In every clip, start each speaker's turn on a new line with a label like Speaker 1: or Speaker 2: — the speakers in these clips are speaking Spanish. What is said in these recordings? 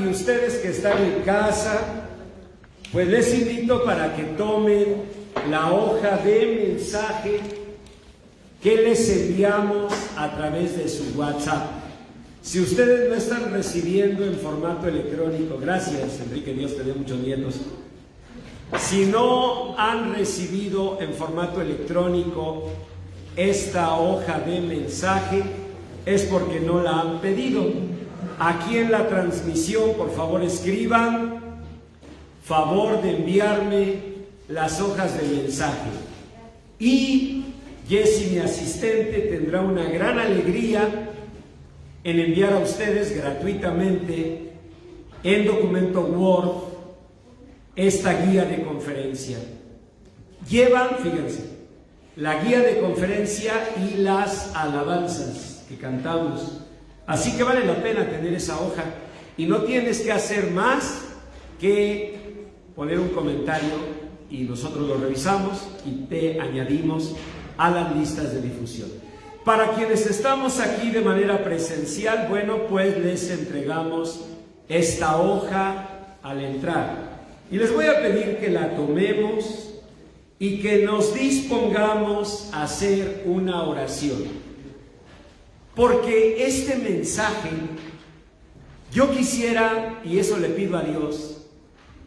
Speaker 1: y ustedes que están en casa, pues les invito para que tomen la hoja de mensaje que les enviamos a través de su WhatsApp. Si ustedes no están recibiendo en formato electrónico, gracias Enrique, Dios te dé muchos nietos. Si no han recibido en formato electrónico esta hoja de mensaje, es porque no la han pedido. Aquí en la transmisión, por favor, escriban favor de enviarme las hojas de mensaje. Y Jessy, mi asistente, tendrá una gran alegría en enviar a ustedes gratuitamente en documento Word esta guía de conferencia. Llevan, fíjense, la guía de conferencia y las alabanzas que cantamos. Así que vale la pena tener esa hoja y no tienes que hacer más que poner un comentario y nosotros lo revisamos y te añadimos a las listas de difusión. Para quienes estamos aquí de manera presencial, bueno, pues les entregamos esta hoja al entrar. Y les voy a pedir que la tomemos y que nos dispongamos a hacer una oración. Porque este mensaje, yo quisiera, y eso le pido a Dios,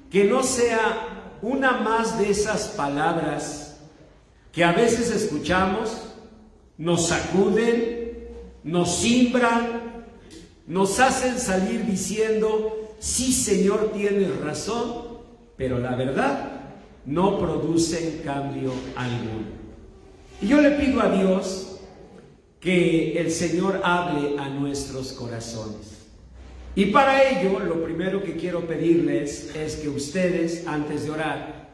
Speaker 1: que no sea una más de esas palabras que a veces escuchamos, nos sacuden, nos simbran, nos hacen salir diciendo, sí Señor, tienes razón, pero la verdad no producen cambio alguno. Y yo le pido a Dios que el Señor hable a nuestros corazones. Y para ello, lo primero que quiero pedirles es que ustedes, antes de orar,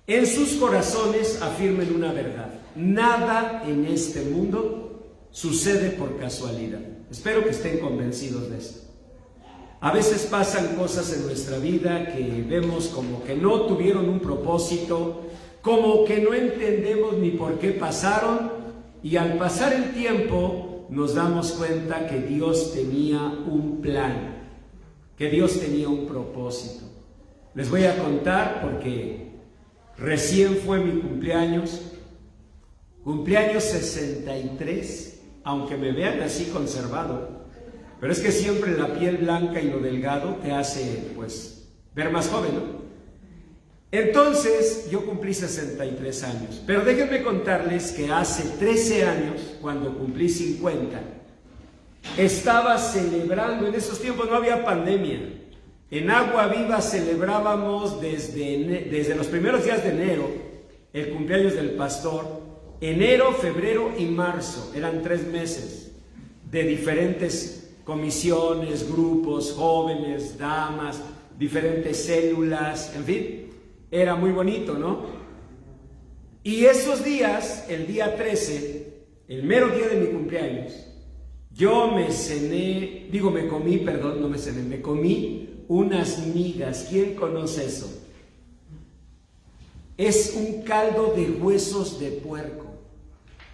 Speaker 1: en sus corazones afirmen una verdad. Nada en este mundo sucede por casualidad. Espero que estén convencidos de esto. A veces pasan cosas en nuestra vida que vemos como que no tuvieron un propósito, como que no entendemos ni por qué pasaron, y al pasar el tiempo nos damos cuenta que Dios tenía un plan, que Dios tenía un propósito. Les voy a contar porque recién fue mi cumpleaños 63, aunque me vean así conservado, pero es que siempre la piel blanca y lo delgado te hace, pues, ver más joven, ¿no? Entonces, yo cumplí 63 años, pero déjenme contarles que hace 13 años, cuando cumplí 50, estaba celebrando, en esos tiempos no había pandemia, en Agua Viva celebrábamos desde los primeros días de enero, el cumpleaños del pastor. Enero, febrero y marzo, eran 3 meses de diferentes comisiones, grupos, jóvenes, damas, diferentes células, en fin, era muy bonito, ¿no? Y esos días, el día 13, el mero día de mi cumpleaños, yo me comí unas migas. ¿Quién conoce eso? Es un caldo de huesos de puerco,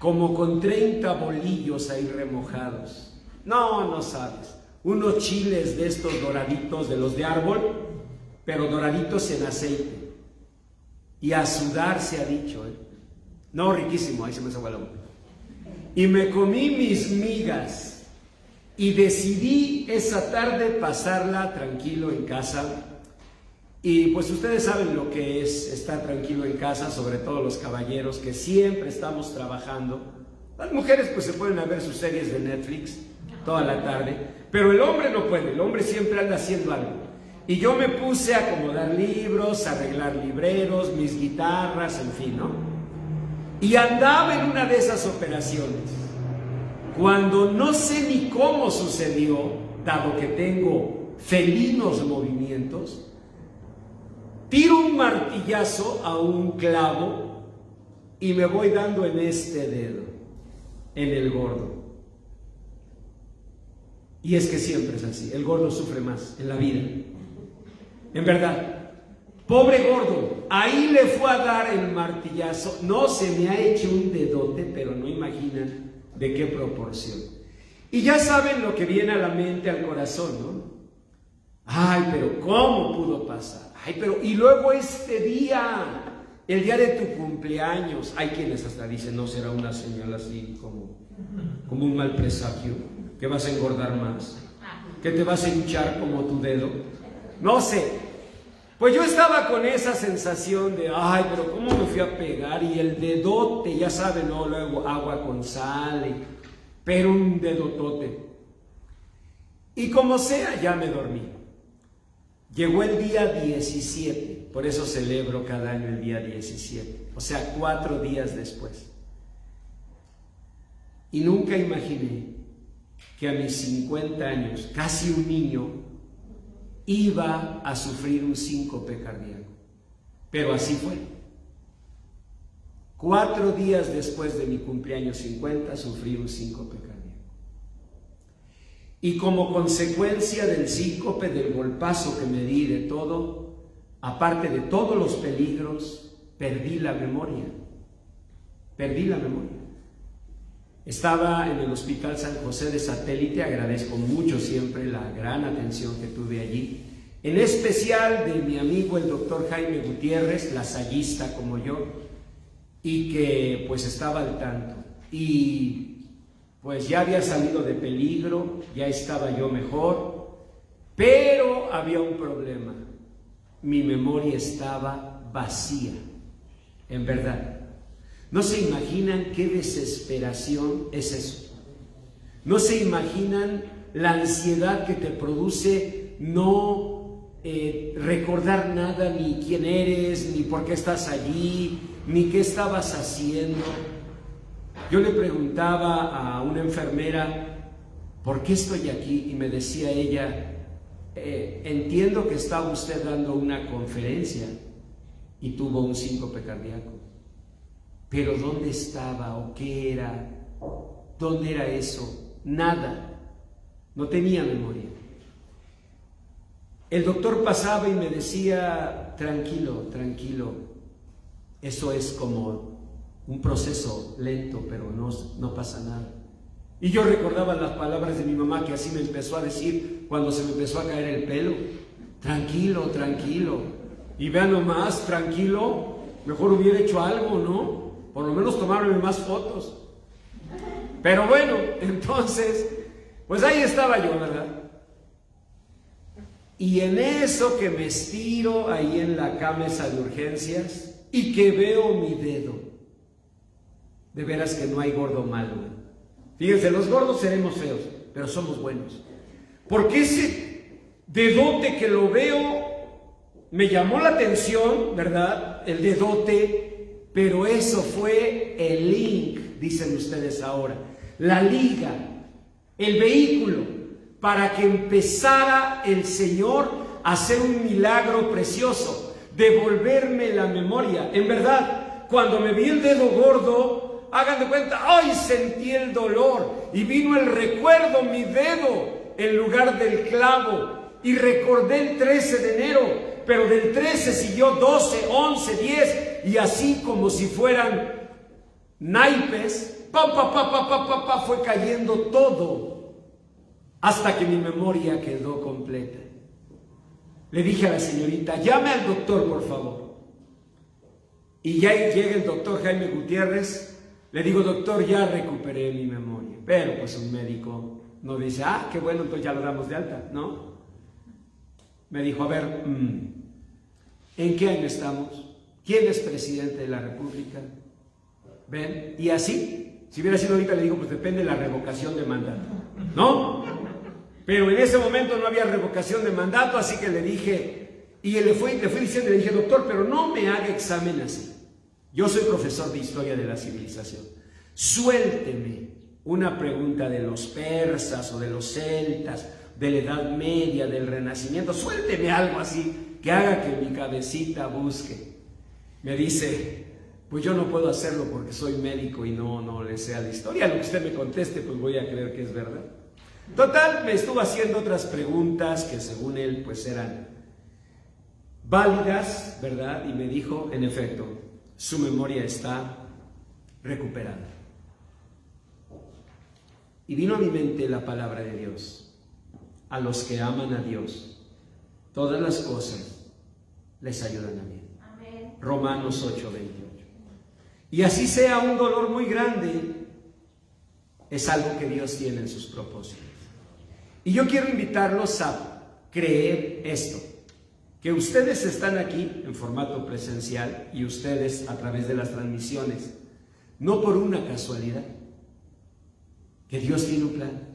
Speaker 1: como con 30 bolillos ahí remojados. No sabes. Unos chiles de estos doraditos, de los de árbol, pero doraditos en aceite. Y a sudar se ha dicho, ¿eh? No, riquísimo, ahí se me sacó la boca. Y me comí mis migas y decidí esa tarde pasarla tranquilo en casa. Y pues ustedes saben lo que es estar tranquilo en casa, sobre todo los caballeros que siempre estamos trabajando. Las mujeres pues se pueden ver sus series de Netflix toda la tarde, pero el hombre no puede, el hombre siempre anda haciendo algo. Y yo me puse a acomodar libros, a arreglar libreros, mis guitarras, en fin, ¿no? Y andaba en una de esas operaciones, cuando no sé ni cómo sucedió, dado que tengo felinos movimientos, tiro un martillazo a un clavo y me voy dando en este dedo, en el gordo. Y es que siempre es así, el gordo sufre más en la vida. En verdad, pobre gordo, ahí le fue a dar el martillazo. No, se me ha hecho un dedote, pero no imaginan de qué proporción. Y ya saben lo que viene a la mente, al corazón, ¿no? Ay, pero ¿cómo pudo pasar? Ay, pero y luego este día, el día de tu cumpleaños. Hay quienes hasta dicen, no será una señal así como un mal presagio, que vas a engordar más, que te vas a hinchar como tu dedo. No sé. Pues yo estaba con esa sensación de, ay, pero ¿cómo me fui a pegar? Y el dedote, ya saben, ¿no? Luego agua con sal, pero un dedotote. Y como sea, ya me dormí. Llegó el día 17, por eso celebro cada año el día 17, o sea, 4 días después. Y nunca imaginé que a mis 50 años, casi un niño, iba a sufrir un síncope cardíaco. Pero así fue. 4 días después de mi cumpleaños 50, sufrí un síncope cardíaco. Y como consecuencia del síncope, del golpazo que me di, de todo, aparte de todos los peligros, perdí la memoria. Perdí la memoria. Estaba en el Hospital San José de Satélite, agradezco mucho siempre la gran atención que tuve allí, en especial de mi amigo el doctor Jaime Gutiérrez, lasallista como yo, y que pues estaba al tanto. Y pues ya había salido de peligro, ya estaba yo mejor, pero había un problema. Mi memoria estaba vacía, en verdad. No se imaginan qué desesperación es eso. No se imaginan la ansiedad que te produce no recordar nada, ni quién eres, ni por qué estás allí, ni qué estabas haciendo. Yo le preguntaba a una enfermera, ¿por qué estoy aquí? Y me decía ella, entiendo que estaba usted dando una conferencia y tuvo un síncope cardíaco. Pero ¿dónde estaba o qué era? ¿Dónde era eso? Nada. No tenía memoria. El doctor pasaba y me decía, tranquilo, tranquilo. Eso es como un proceso lento, pero no pasa nada. Y yo recordaba las palabras de mi mamá, que así me empezó a decir cuando se me empezó a caer el pelo. Tranquilo, tranquilo. Y vean nomás, tranquilo, mejor hubiera hecho algo, ¿no? Por lo menos tomarme más fotos. Pero bueno, entonces, pues ahí estaba yo, ¿verdad? Y en eso que me estiro ahí en la cama esa de urgencias y que veo mi dedo. De veras que no hay gordo malo. Fíjense, los gordos seremos feos, pero somos buenos. Porque ese dedote que lo veo me llamó la atención, ¿verdad? El dedote. Pero eso fue el link, dicen ustedes ahora, la liga, el vehículo, para que empezara el Señor a hacer un milagro precioso, devolverme la memoria. En verdad, cuando me vi el dedo gordo, hagan de cuenta, ¡ay! Sentí el dolor y vino el recuerdo, mi dedo, en lugar del clavo, y recordé el 13 de enero. Pero del 13 siguió 12, 11, 10 y así como si fueran naipes, fue cayendo todo hasta que mi memoria quedó completa. Le dije a la señorita, llame al doctor por favor. Y ya llega el doctor Jaime Gutiérrez, le digo, doctor, ya recuperé mi memoria. Pero pues un médico no dice, ah, qué bueno, entonces ya lo damos de alta, ¿no? Me dijo, a ver, ¿en qué año estamos? ¿Quién es presidente de la República? ¿Ven? Y así, si hubiera sido ahorita le digo, pues depende de la revocación de mandato, ¿no? Pero en ese momento no había revocación de mandato, así que le dije, y le fui diciendo, le dije, doctor, pero no me haga examen así. Yo soy profesor de Historia de la Civilización. Suélteme una pregunta de los persas o de los celtas, de la Edad Media, del Renacimiento, suélteme algo así que haga que mi cabecita busque. Me dice, pues yo no puedo hacerlo porque soy médico y no le sé a la historia. Lo que usted me conteste, pues voy a creer que es verdad. Total, me estuvo haciendo otras preguntas que según él, pues eran válidas, ¿verdad? Y me dijo, en efecto, su memoria está recuperada. Y vino a mi mente la palabra de Dios. A los que aman a Dios, todas las cosas les ayudan a bien. Amén. Romanos 8:28. Y así sea un dolor muy grande, es algo que Dios tiene en sus propósitos. Y yo quiero invitarlos a creer esto, que ustedes están aquí en formato presencial y ustedes a través de las transmisiones, no por una casualidad, que Dios tiene un plan.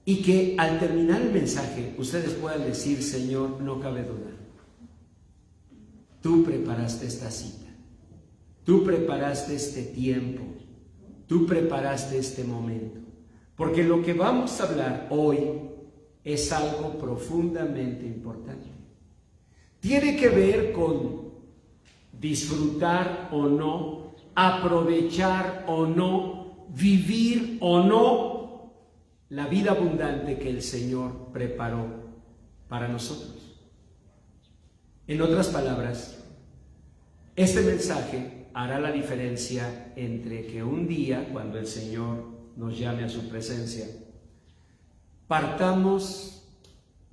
Speaker 1: Y que al terminar el mensaje ustedes puedan decir: Señor, no cabe duda, tú preparaste esta cita, tú preparaste este tiempo, tú preparaste este momento, porque lo que vamos a hablar hoy es algo profundamente importante. Tiene que ver con disfrutar o no, aprovechar o no, vivir o no la vida abundante que el Señor preparó para nosotros. En otras palabras, este mensaje hará la diferencia entre que un día, cuando el Señor nos llame a su presencia, partamos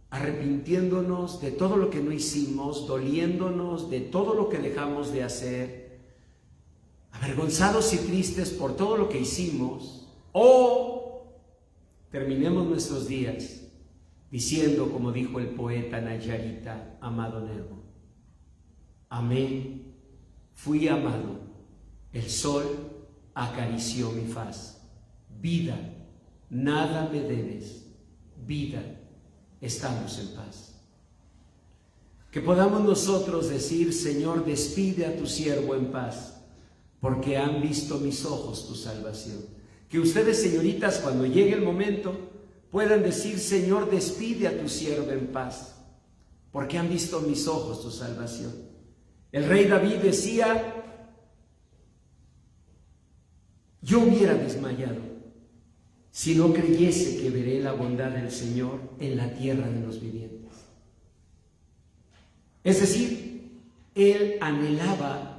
Speaker 1: arrepintiéndonos de todo lo que no hicimos, doliéndonos de todo lo que dejamos de hacer, avergonzados y tristes por todo lo que hicimos, o terminemos nuestros días diciendo, como dijo el poeta Nayarita Amado Nervo: amé, fui amado, el sol acarició mi faz. Vida, nada me debes, vida, estamos en paz. Que podamos nosotros decir: Señor, despide a tu siervo en paz, porque han visto mis ojos tu salvación. Que ustedes, señoritas, cuando llegue el momento, puedan decir: Señor, despide a tu siervo en paz, porque han visto mis ojos tu salvación. El rey David decía: yo hubiera desmayado si no creyese que veré la bondad del Señor en la tierra de los vivientes. Es decir, él anhelaba,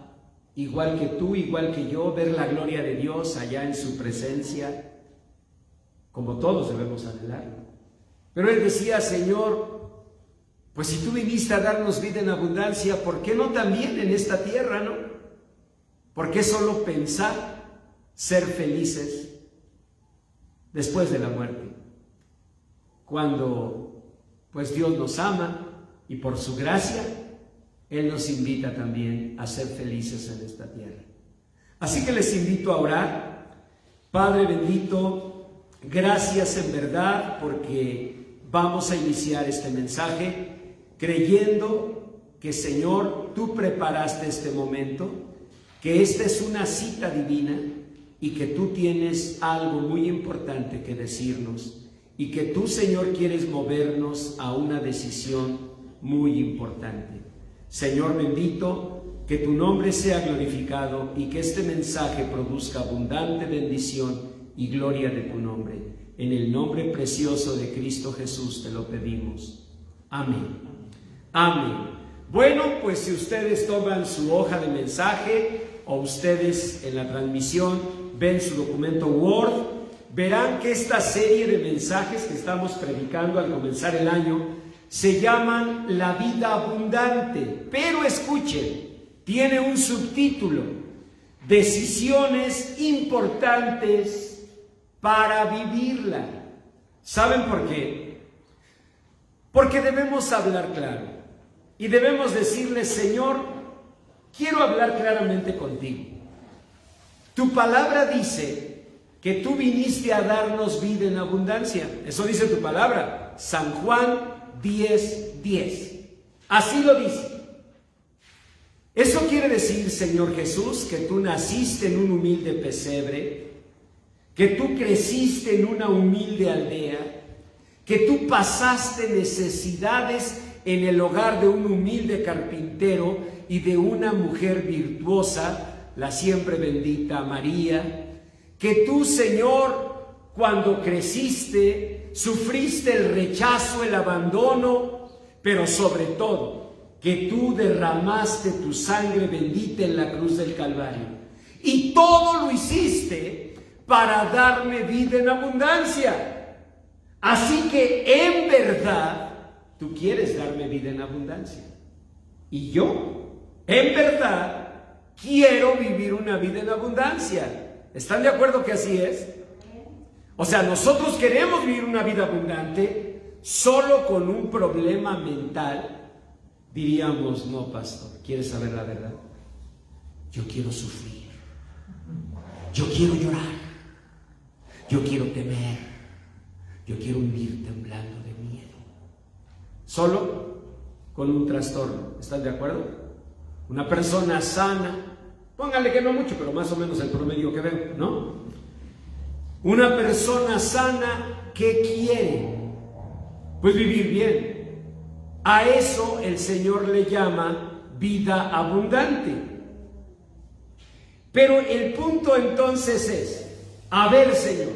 Speaker 1: igual que tú, igual que yo, ver la gloria de Dios allá en su presencia, como todos debemos anhelarlo. Pero él decía: Señor, pues si tú viniste a darnos vida en abundancia, ¿por qué no también en esta tierra, no? ¿Por qué solo pensar ser felices después de la muerte? Cuando pues Dios nos ama y por su gracia Él nos invita también a ser felices en esta tierra. Así que les invito a orar. Padre bendito, gracias en verdad, porque vamos a iniciar este mensaje creyendo que, Señor, tú preparaste este momento, que esta es una cita divina y que tú tienes algo muy importante que decirnos y que tú, Señor, quieres movernos a una decisión muy importante. Señor bendito, que tu nombre sea glorificado y que este mensaje produzca abundante bendición y gloria de tu nombre. En el nombre precioso de Cristo Jesús te lo pedimos. Amén. Amén. Bueno, pues si ustedes toman su hoja de mensaje o ustedes en la transmisión ven su documento Word, verán que esta serie de mensajes que estamos predicando al comenzar el año se llaman La vida abundante. Pero escuchen, tiene un subtítulo: Decisiones importantes para vivirla. ¿Saben por qué? Porque debemos hablar claro y debemos decirle: Señor, quiero hablar claramente contigo. Tu palabra dice que tú viniste a darnos vida en abundancia. Eso dice tu palabra, San Juan 10:10. Así lo dice. Eso quiere decir, Señor Jesús, que tú naciste en un humilde pesebre, que tú creciste en una humilde aldea, que tú pasaste necesidades en el hogar de un humilde carpintero y de una mujer virtuosa, la siempre bendita María, que tú, Señor, cuando creciste, sufriste el rechazo, el abandono, pero sobre todo, que tú derramaste tu sangre bendita en la cruz del Calvario. Y todo lo hiciste para darme vida en abundancia. Así que en verdad tú quieres darme vida en abundancia. Y yo, en verdad, quiero vivir una vida en abundancia. ¿Están de acuerdo que así es? O sea, nosotros queremos vivir una vida abundante, solo con un problema mental. Diríamos, no, pastor, ¿quieres saber la verdad? Yo quiero sufrir. Yo quiero llorar. Yo quiero temer. Yo quiero vivir temblando de miedo. Solo con un trastorno. ¿Están de acuerdo? Una persona sana, póngale que no mucho, pero más o menos el promedio que veo, ¿no? Una persona sana, ¿qué quiere? Pues vivir bien. A eso el Señor le llama vida abundante. Pero el punto entonces es, a ver, Señor,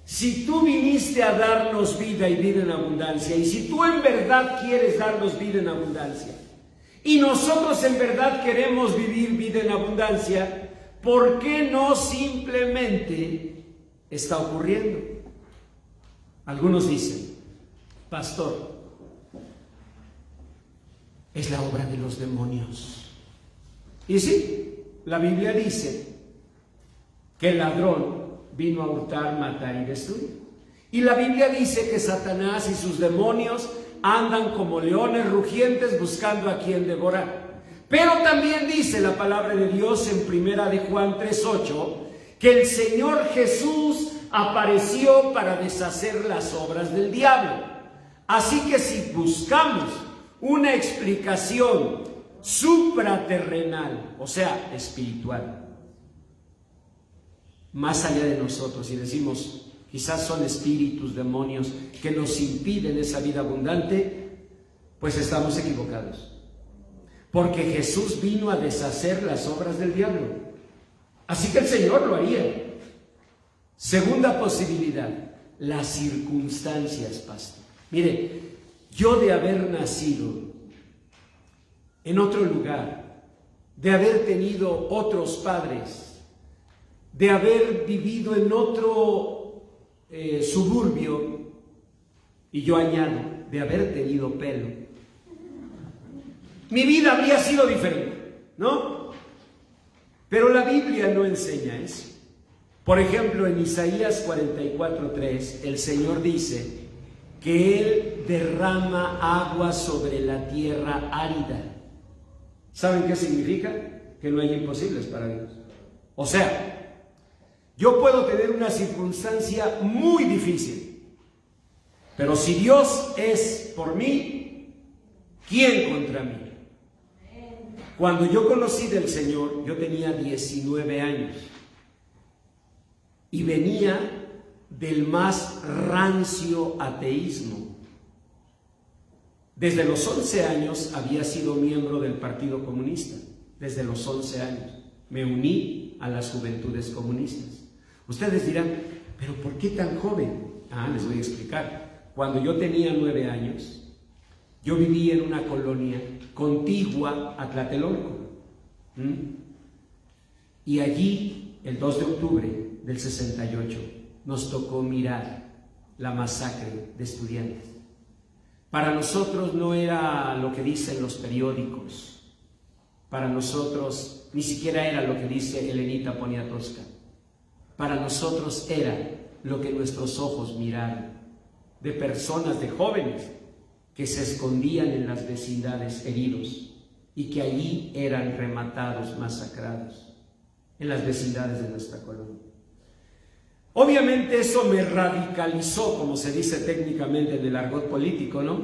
Speaker 1: si tú viniste a darnos vida y vida en abundancia, y si tú en verdad quieres darnos vida en abundancia, y nosotros en verdad queremos vivir vida en abundancia, ¿por qué no simplemente está ocurriendo? Algunos dicen, pastor, es la obra de los demonios. Y sí, la Biblia dice que el ladrón vino a hurtar, matar y destruir. Y la Biblia dice que Satanás y sus demonios andan como leones rugientes buscando a quien devorar. Pero también dice la palabra de Dios en 1 de Juan 3:8 que el Señor Jesús apareció para deshacer las obras del diablo. Así que si buscamos una explicación supraterrenal, o sea, espiritual, más allá de nosotros, y decimos, quizás son espíritus, demonios que nos impiden esa vida abundante, pues estamos equivocados. Porque Jesús vino a deshacer las obras del diablo. Así que el Señor lo haría. Segunda posibilidad, las circunstancias, pastor. Mire, yo de haber nacido en otro lugar, de haber tenido otros padres, de haber vivido en otro suburbio, y yo añado, de haber tenido pelo, mi vida habría sido diferente, ¿no? Pero la Biblia no enseña eso. Por ejemplo, en Isaías 44:3, el Señor dice que Él derrama agua sobre la tierra árida. ¿Saben qué significa? Que no hay imposibles para Dios. O sea, yo puedo tener una circunstancia muy difícil, pero si Dios es por mí, ¿quién contra mí? Cuando yo conocí del Señor, yo tenía 19 años y venía del más rancio ateísmo. Desde los 11 años había sido miembro del Partido Comunista. Desde los 11 años me uní a las Juventudes Comunistas. Ustedes dirán, ¿pero por qué tan joven? Les voy a explicar. Cuando yo tenía 9 años, yo vivía en una colonia contigua a Tlatelolco. Y allí, el 2 de octubre del 68, nos tocó mirar la masacre de estudiantes. Para nosotros no era lo que dicen los periódicos. Para nosotros ni siquiera era lo que dice Elenita Poniatowska. Para nosotros era lo que nuestros ojos miraron, de personas, de jóvenes que se escondían en las vecindades heridos y que allí eran rematados, masacrados, en las vecindades de nuestra colonia. Obviamente eso me radicalizó, como se dice técnicamente en el argot político, ¿no?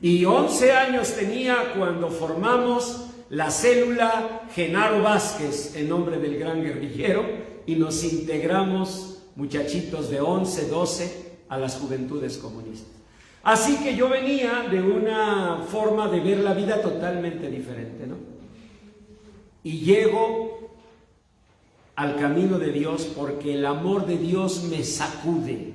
Speaker 1: Y 11 años tenía cuando formamos la célula Genaro Vázquez en nombre del gran guerrillero y nos integramos, muchachitos de 11, 12, a las Juventudes Comunistas. Así que yo venía de una forma de ver la vida totalmente diferente, ¿no? Y llego al camino de Dios porque el amor de Dios me sacude,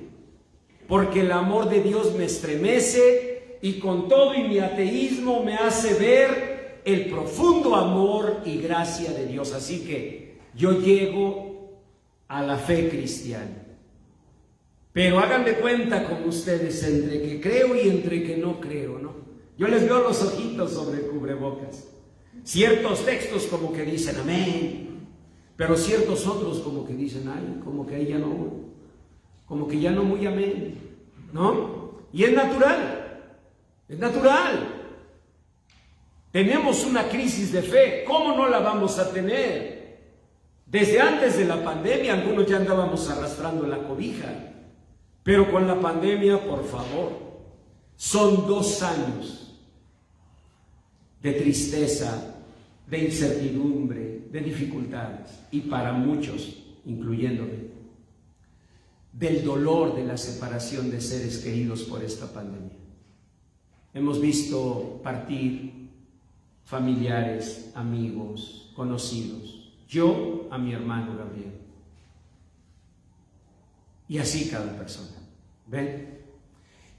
Speaker 1: porque el amor de Dios me estremece y con todo y mi ateísmo me hace ver el profundo amor y gracia de Dios. Así que yo llego a la fe cristiana. Pero hagan de cuenta con ustedes entre que creo y entre que no creo, ¿no? Yo les veo los ojitos sobre el cubrebocas. Ciertos textos como que dicen amén, pero ciertos otros como que dicen, ay, como que ahí ya no, como que ya no muy amén, ¿no? Y es natural, es natural. Tenemos una crisis de fe, ¿cómo no la vamos a tener? Desde antes de la pandemia algunos ya andábamos arrastrando la cobija, pero con la pandemia, por favor, son 2 años de tristeza, de incertidumbre, de dificultades, y para muchos, incluyéndome, del dolor de la separación de seres queridos por esta pandemia. Hemos visto partir familiares, amigos, conocidos, yo a mi hermano Gabriel, y así cada persona, ¿ven?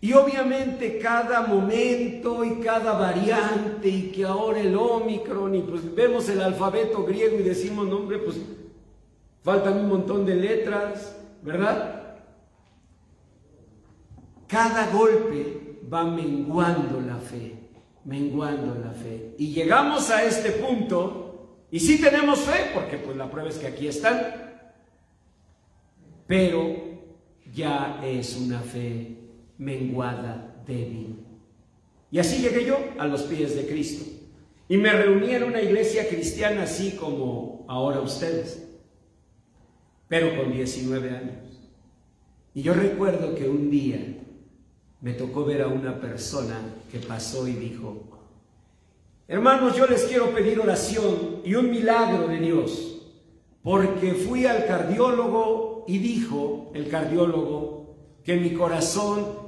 Speaker 1: Y obviamente cada momento y cada variante, y que ahora el Omicron, y pues vemos el alfabeto griego y decimos, no hombre, pues faltan un montón de letras, ¿verdad? Cada golpe va menguando la fe, menguando la fe. Y llegamos a este punto, y sí tenemos fe, porque pues la prueba es que aquí están, pero ya es una fe menguada, débil. Y así llegué yo a los pies de Cristo. Y me reuní en una iglesia cristiana así como ahora ustedes, pero con 19 años. Y yo recuerdo que un día me tocó ver a una persona que pasó y dijo, hermanos, yo les quiero pedir oración y un milagro de Dios, porque fui al cardiólogo y dijo el cardiólogo que mi corazón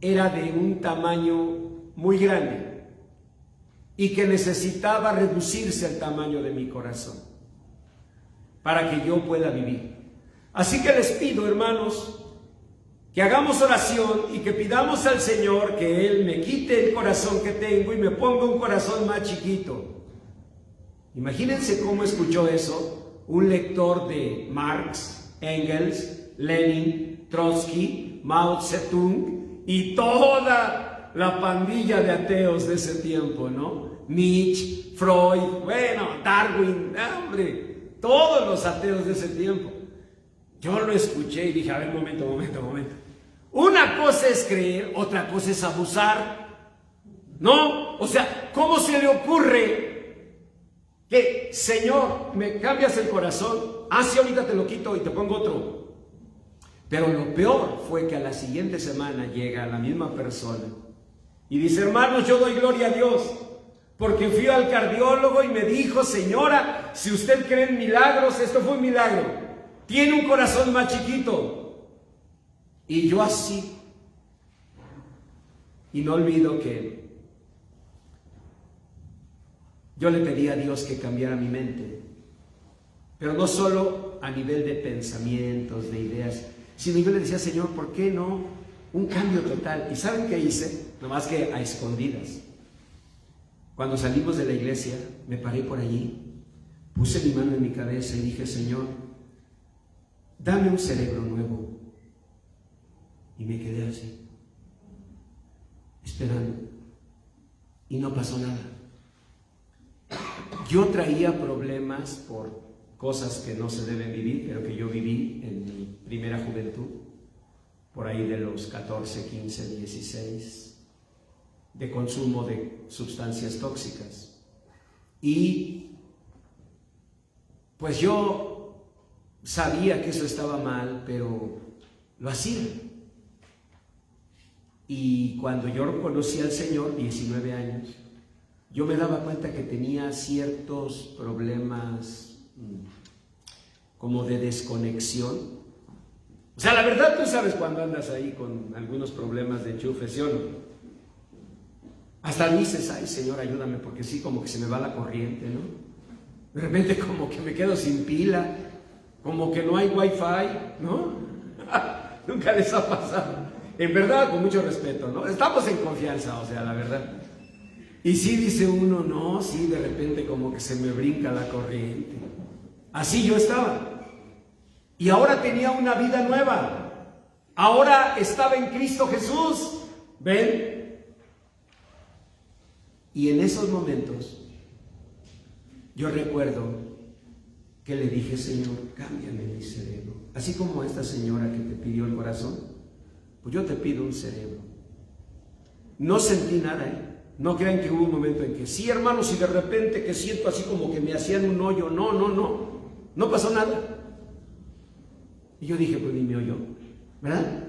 Speaker 1: era de un tamaño muy grande y que necesitaba reducirse el tamaño de mi corazón para que yo pueda vivir. Así que les pido, hermanos, que hagamos oración y que pidamos al Señor que Él me quite el corazón que tengo y me ponga un corazón más chiquito. Imagínense cómo escuchó eso un lector de Marx, Engels, Lenin, Trotsky, Mao Zedong y toda la pandilla de ateos de ese tiempo, ¿no? Nietzsche, Freud, bueno, Darwin, hombre, todos los ateos de ese tiempo. Yo lo escuché y dije, a ver, momento. Una cosa es creer, otra cosa es abusar, ¿no? O sea, ¿cómo se le ocurre que, Señor, me cambias el corazón? Ah, sí, ahorita te lo quito y te pongo otro. Pero lo peor fue que a la siguiente semana llega la misma persona y dice, hermanos, yo doy gloria a Dios, porque fui al cardiólogo y me dijo, señora, si usted cree en milagros, esto fue un milagro, tiene un corazón más chiquito. Y yo así, y no olvido que yo le pedí a Dios que cambiara mi mente, pero no solo a nivel de pensamientos, de ideas, sino yo le decía, Señor, ¿por qué no un cambio total? ¿Y saben qué hice? Nomás que a escondidas. Cuando salimos de la iglesia, me paré por allí, puse mi mano en mi cabeza y dije, Señor, dame un cerebro nuevo. Y me quedé así, esperando, y no pasó nada. Yo traía problemas por cosas que no se deben vivir, pero que yo viví en mi primera juventud, por ahí de los 14, 15, 16, de consumo de sustancias tóxicas. Y pues yo sabía que eso estaba mal, pero lo hacía. Y cuando yo conocí al Señor, 19 años, yo me daba cuenta que tenía ciertos problemas como de desconexión. O sea, la verdad, tú sabes cuando andas ahí con algunos problemas de enchufe, ¿sí o no? Hasta dices, ay, Señor, ayúdame, porque sí, como que se me va la corriente, ¿no? De repente como que me quedo sin pila, como que no hay wifi, ¿no? Nunca les ha pasado. En verdad, con mucho respeto, ¿no? Estamos en confianza, o sea, la verdad. Y sí dice uno, no, sí, de repente como que se me brinca la corriente. Así yo estaba. Y ahora tenía una vida nueva. ahora estaba en Cristo Jesús. ¿Ven? Y en esos momentos yo recuerdo que le dije: Señor, cámbiame mi cerebro. Así como esta señora que te pidió el corazón, pues yo te pido un cerebro. No sentí nada, No crean que hubo un momento en que sí, hermanos, y de repente que siento así como que me hacían un hoyo. No pasó nada. Y yo dije: pues ni me oyó, ¿verdad?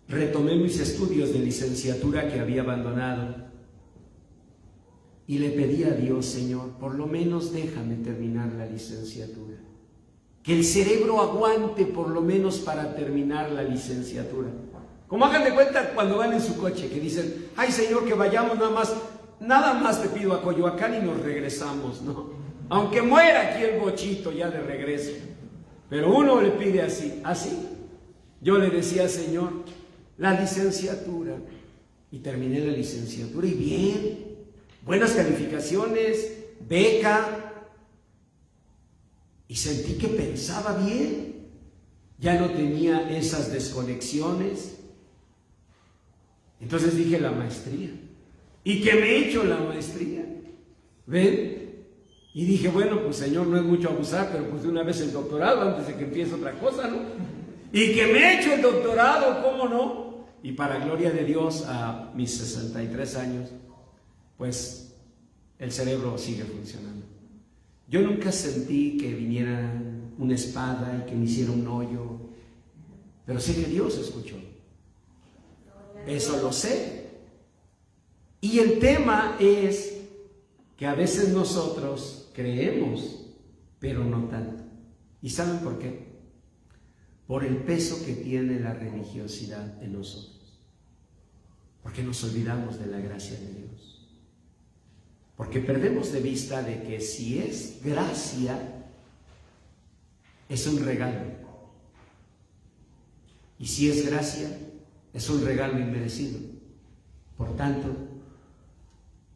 Speaker 1: Retomé mis estudios de licenciatura que había abandonado y le pedí a Dios: Señor, por lo menos déjame terminar la licenciatura. Que el cerebro aguante por lo menos para terminar la licenciatura. Como hagan de cuenta cuando van en su coche, que dicen: ay, Señor, que vayamos nada más te pido a Coyoacán y nos regresamos, ¿no? Aunque muera aquí el bochito ya de regreso. Pero uno le pide así. Yo le decía: Señor, la licenciatura. Y terminé la licenciatura y bien, buenas calificaciones, beca. Y sentí que pensaba bien. Ya no tenía esas desconexiones. Entonces dije: la maestría. ¿Y qué me he hecho la maestría? ¿Ven? Y dije: bueno, pues Señor, no es mucho abusar, pero pues de una vez el doctorado antes de que empiece otra cosa, ¿no? Y que me he hecho el doctorado, ¿cómo no? Y para gloria de Dios, a mis 63 años, pues el cerebro sigue funcionando. Yo nunca sentí que viniera una espada y que me hiciera un hoyo, pero sé que Dios escuchó. Eso lo sé. Y el tema es que a veces nosotros creemos, pero no tanto. ¿Y saben por qué? Por el peso que tiene la religiosidad en nosotros. Porque nos olvidamos de la gracia de Dios. Porque perdemos de vista de que si es gracia, es un regalo. Y si es gracia, es un regalo inmerecido. Por tanto,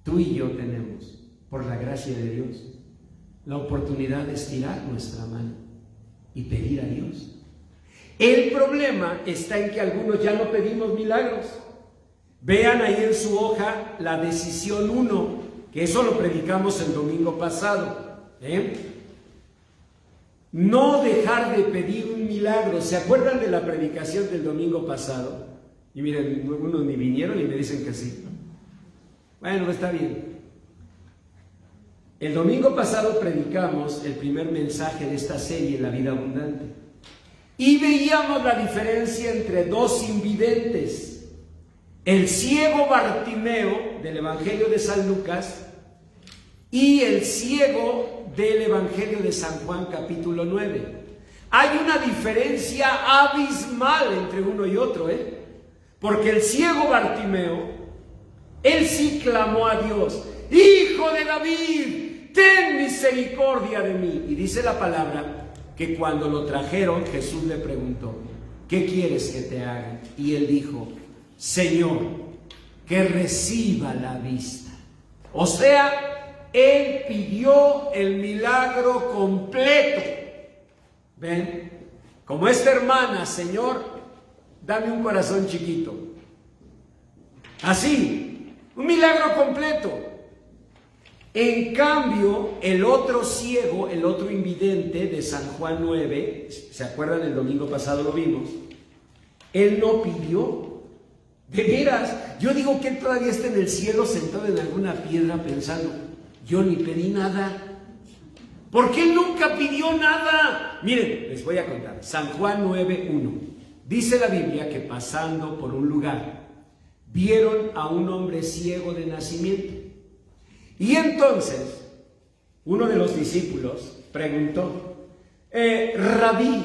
Speaker 1: tú y yo tenemos, por la gracia de Dios, la oportunidad de estirar nuestra mano y pedir a Dios. El problema está en que algunos ya no pedimos milagros. Vean ahí en su hoja la decisión 1, que eso lo predicamos el domingo pasado. No dejar de pedir un milagro. ¿Se acuerdan de la predicación del domingo pasado? Y miren, algunos ni vinieron y me dicen que sí. Bueno, está bien. El domingo pasado predicamos el primer mensaje de esta serie, La Vida Abundante. Y veíamos la diferencia entre dos invidentes. El ciego Bartimeo del Evangelio de San Lucas y el ciego del Evangelio de San Juan capítulo 9. Hay una diferencia abismal entre uno y otro, porque el ciego Bartimeo, él sí clamó a Dios: Hijo de David, ten misericordia de mí. Y dice la palabra que cuando lo trajeron, Jesús le preguntó: ¿qué quieres que te haga? Y él dijo: Señor, que reciba la vista. O sea, él pidió el milagro completo. ¿Ven? Como esta hermana: Señor, dame un corazón chiquito. Así, un milagro completo. En cambio, el otro ciego, el otro invidente de San Juan 9, ¿se acuerdan? El domingo pasado lo vimos. Él no pidió. De veras, yo digo que él todavía está en el cielo sentado en alguna piedra pensando: yo ni pedí nada. Porque él nunca pidió nada. Miren, les voy a contar. San Juan 9:1. Dice la Biblia que pasando por un lugar, vieron a un hombre ciego de nacimiento. Y entonces, uno de los discípulos preguntó: Rabí,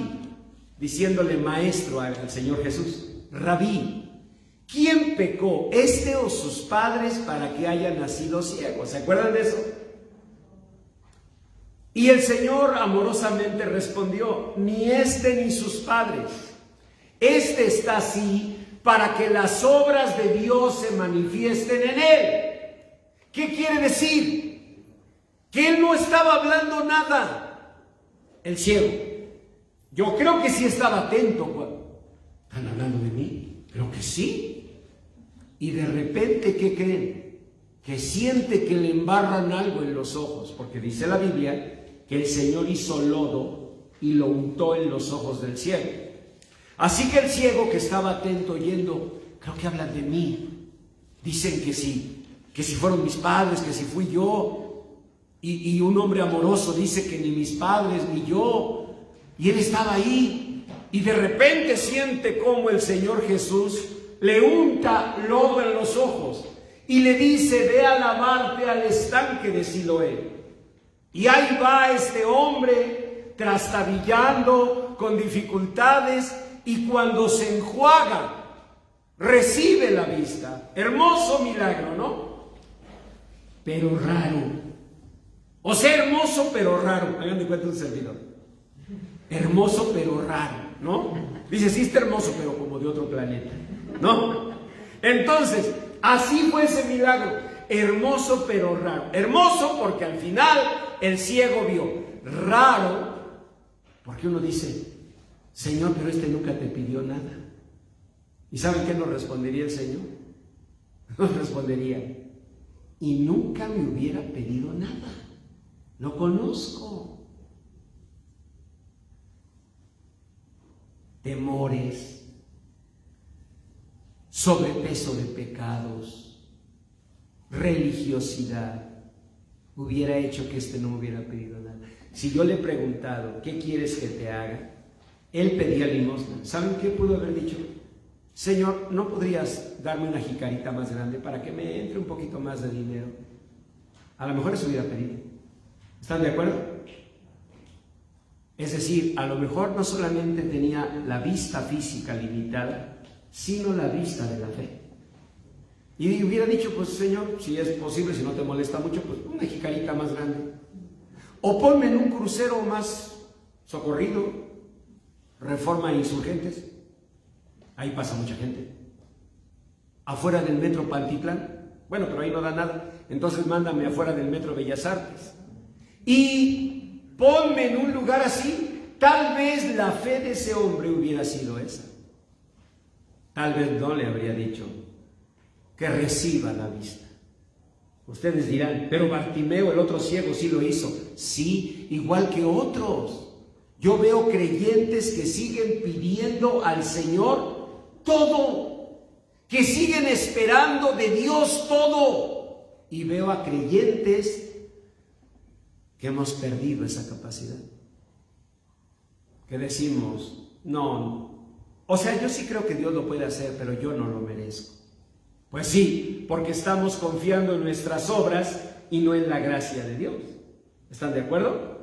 Speaker 1: diciéndole maestro al Señor Jesús, Rabí, ¿quién pecó, este o sus padres, para que haya nacido ciego? ¿Se acuerdan de eso? Y el Señor amorosamente respondió: ni este ni sus padres. Este está así para que las obras de Dios se manifiesten en él. ¿Qué quiere decir? Que él no estaba hablando nada. El ciego. Yo creo que sí estaba atento. ¿Están hablando de mí? Creo que sí. Y de repente, ¿qué creen? Que siente que le embarran algo en los ojos, porque dice la Biblia que el Señor hizo lodo y lo untó en los ojos del ciego. Así que el ciego, que estaba atento oyendo, creo que hablan de mí. Dicen que si fueron mis padres, que si fui yo. Y un hombre amoroso dice que ni mis padres ni yo. Y él estaba ahí. Y de repente siente como el Señor Jesús le unta lodo en los ojos y le dice: ve a lavarte al estanque de Siloé. Y ahí va este hombre trastabillando con dificultades, y cuando se enjuaga recibe la vista. Hermoso milagro, ¿no? Pero raro. O sea, hermoso pero raro. Hagan de cuenta un servidor. Hermoso pero raro, ¿no? Dice, sí está hermoso, pero como de otro planeta, ¿no? Entonces, así fue ese milagro. Hermoso pero raro. Hermoso porque al final el ciego vio. Raro porque uno dice: Señor, pero este nunca te pidió nada. ¿Y saben qué nos respondería el Señor? Nos respondería: y nunca me hubiera pedido nada. Lo conozco. Temores, sobrepeso de pecados, religiosidad, hubiera hecho que este no me hubiera pedido nada. Si yo le he preguntado: ¿qué quieres que te haga?, él pedía limosna. ¿Saben qué pudo haber dicho? Señor, ¿no podrías darme una jicarita más grande para que me entre un poquito más de dinero? A lo mejor eso hubiera pedido. ¿Están de acuerdo? Es decir, a lo mejor no solamente tenía la vista física limitada, sino la vista de la fe. Y hubiera dicho: pues Señor, si es posible, si no te molesta mucho, pues una jicarita más grande. O ponme en un crucero más socorrido, Reforma e Insurgentes. Ahí pasa mucha gente. Afuera del metro Pantitlán. Bueno, pero ahí no da nada. Entonces mándame afuera del metro Bellas Artes. Y ponme en un lugar así. Tal vez la fe de ese hombre hubiera sido esa. Tal vez no le habría dicho que reciba la vista. Ustedes dirán: pero Bartimeo, el otro ciego, sí lo hizo. Sí, igual que otros. Yo veo creyentes que siguen pidiendo al Señor todo, que siguen esperando de Dios todo. Y veo a creyentes que hemos perdido esa capacidad. Que decimos: no. O sea, yo sí creo que Dios lo puede hacer, pero yo no lo merezco. Pues sí, porque estamos confiando en nuestras obras y no en la gracia de Dios. ¿Están de acuerdo?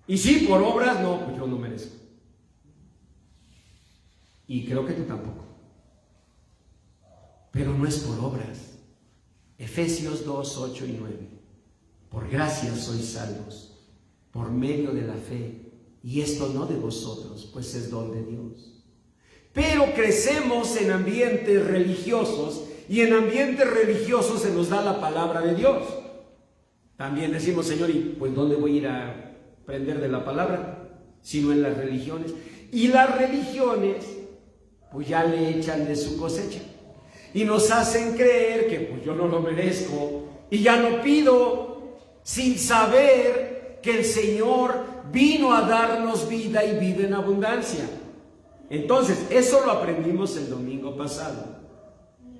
Speaker 1: Y sí, por obras, no, pues yo no merezco. Y creo que tú tampoco. Pero no es por obras. Efesios 2, 8 y 9. Por gracia sois salvos, por medio de la fe, y esto no de vosotros, pues es don de Dios. Pero crecemos en ambientes religiosos, y en ambientes religiosos se nos da la palabra de Dios. También decimos: Señor, ¿y pues dónde voy a ir a aprender de la palabra? Sino en las religiones. Y las religiones pues ya le echan de su cosecha y nos hacen creer que pues yo no lo merezco y ya no pido, sin saber que el Señor vino a darnos vida y vida en abundancia. Entonces, eso lo aprendimos el domingo pasado,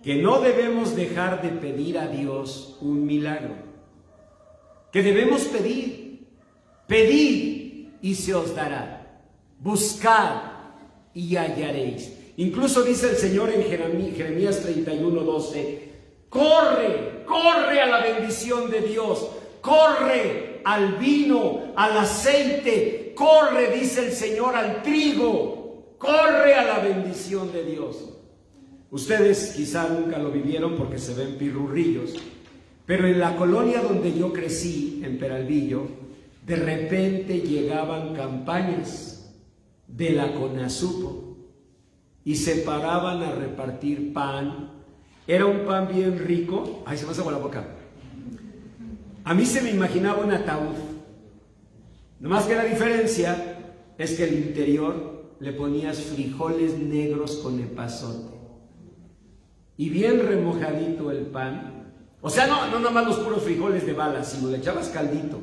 Speaker 1: que no debemos dejar de pedir a Dios un milagro, que debemos pedir: pedid y se os dará, buscad y hallaréis. Incluso dice el Señor en Jeremías 31, 12: corre a la bendición de Dios, corre al vino, al aceite, corre, dice el Señor, al trigo, corre a la bendición de Dios. Ustedes quizá nunca lo vivieron porque se ven pirurrillos, pero en la colonia donde yo crecí, en Peralvillo, de repente llegaban campañas de la CONASUPO y se paraban a repartir pan. Era un pan bien rico. Ay, se me hace agua la boca. A mí se me imaginaba un ataúd. Nomás que la diferencia es que el interior le ponías frijoles negros con epazote. Y bien remojadito el pan. O sea, no nada más los puros frijoles de balas, sino le echabas caldito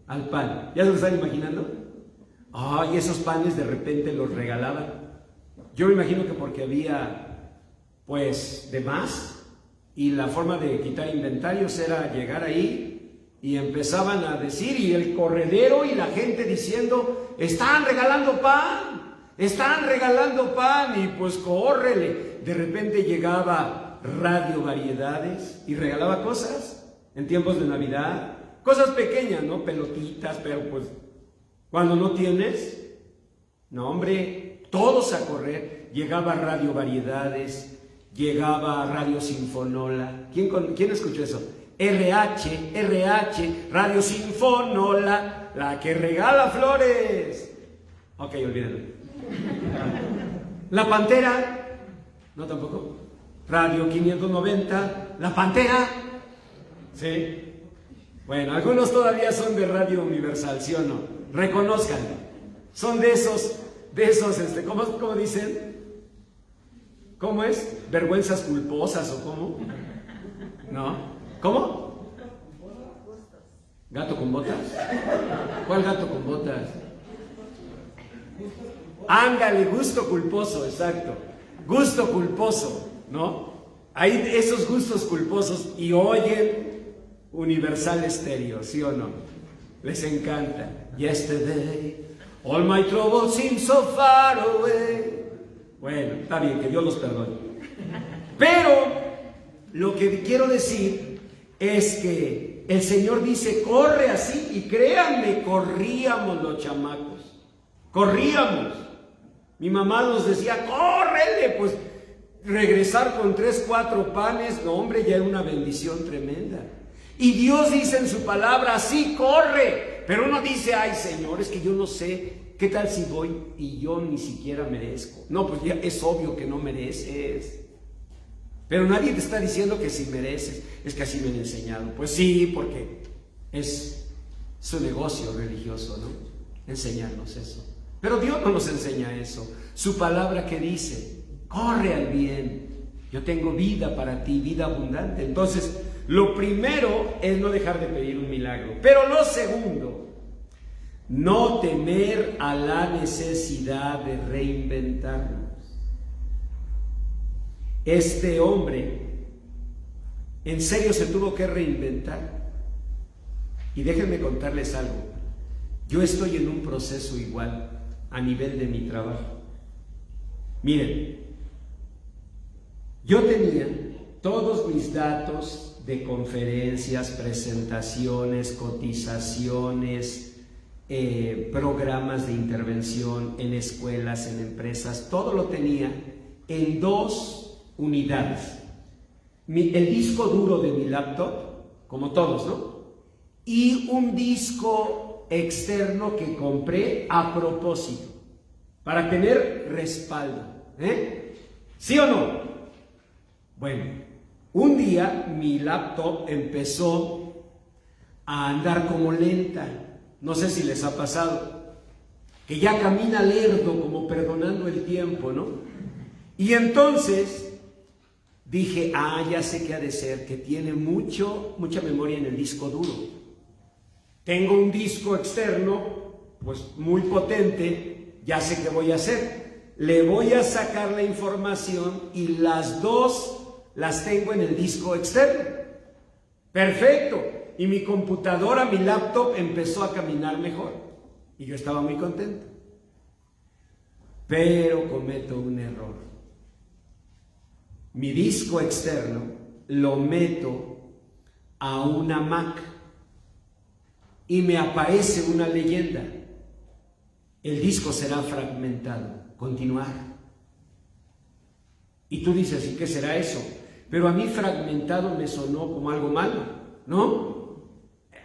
Speaker 1: al pan. ¿Ya se lo están imaginando? Y esos panes de repente los regalaban. Yo me imagino que porque había, pues, de más, y la forma de quitar inventarios era llegar ahí y empezaban a decir, y el corredero y la gente diciendo, están regalando pan, y pues córrele. De repente llegaba Radio Variedades y regalaba cosas en tiempos de Navidad, cosas pequeñas, ¿no? Pelotitas, pero pues cuando no tienes, no hombre, todos a correr. Llegaba Radio Variedades, llegaba Radio Sinfonola. ¿Quién escuchó eso? RH, Radio Sinfonola, la que regala flores. Ok, olvídalo. La Pantera, no tampoco. Radio 590, La Pantera. Sí. Bueno, algunos todavía son de Radio Universal, ¿sí o no? Reconózcanlo. Son de esos, ¿cómo dicen? ¿Cómo es? ¿Vergüenzas culposas o cómo? ¿No? ¿Cómo? ¿Gato con botas? ¿Cuál gato con botas? Ándale, gusto culposo, exacto. Gusto culposo, ¿no? Hay esos gustos culposos y oyen Universal Estéreo, ¿sí o no? Les encanta. Yesterday, all my troubles seem so far away. Bueno, está bien, que Dios los perdone. Pero lo que quiero decir es que el Señor dice, corre así, y créanme, corríamos los chamacos. Corríamos. Mi mamá nos decía, córrele, pues regresar con 3, 4 panes, no hombre, ya era una bendición tremenda. Y Dios dice en su palabra, sí, corre. Pero uno dice, ay Señor, es que yo no sé, ¿qué tal si voy y yo ni siquiera merezco? No, pues ya es obvio que no mereces. Pero nadie te está diciendo que si mereces. Es que así me han enseñado. Pues sí, porque es su negocio religioso, ¿no? Enseñarnos eso. Pero Dios no nos enseña eso. Su palabra que dice, corre al bien. Yo tengo vida para ti, vida abundante. Entonces, lo primero es no dejar de pedir un milagro. Pero lo segundo, no temer a la necesidad de reinventarnos. Este hombre, en serio, se tuvo que reinventar. Y déjenme contarles algo. Yo estoy en un proceso igual a nivel de mi trabajo. Miren, yo tenía todos mis datos de conferencias, presentaciones, cotizaciones, programas de intervención en escuelas, en empresas, todo lo tenía en 2 unidades. El disco duro de mi laptop, como todos, ¿no? Y un disco externo que compré a propósito, para tener respaldo. ¿Sí o no? Bueno, un día mi laptop empezó a andar como lenta. No sé si les ha pasado, que ya camina lerdo, como perdonando el tiempo, ¿no? Y entonces dije, ya sé qué ha de ser, que tiene mucha memoria en el disco duro. Tengo un disco externo, pues muy potente, ya sé qué voy a hacer. Le voy a sacar la información y las 2 las tengo en el disco externo. Perfecto. Y mi computadora, mi laptop empezó a caminar mejor. Y yo estaba muy contento. Pero cometo un error. Mi disco externo lo meto a una Mac y me aparece una leyenda. El disco será fragmentado. Continuar. Y tú dices, ¿y qué será eso? Pero a mí fragmentado me sonó como algo malo, ¿no?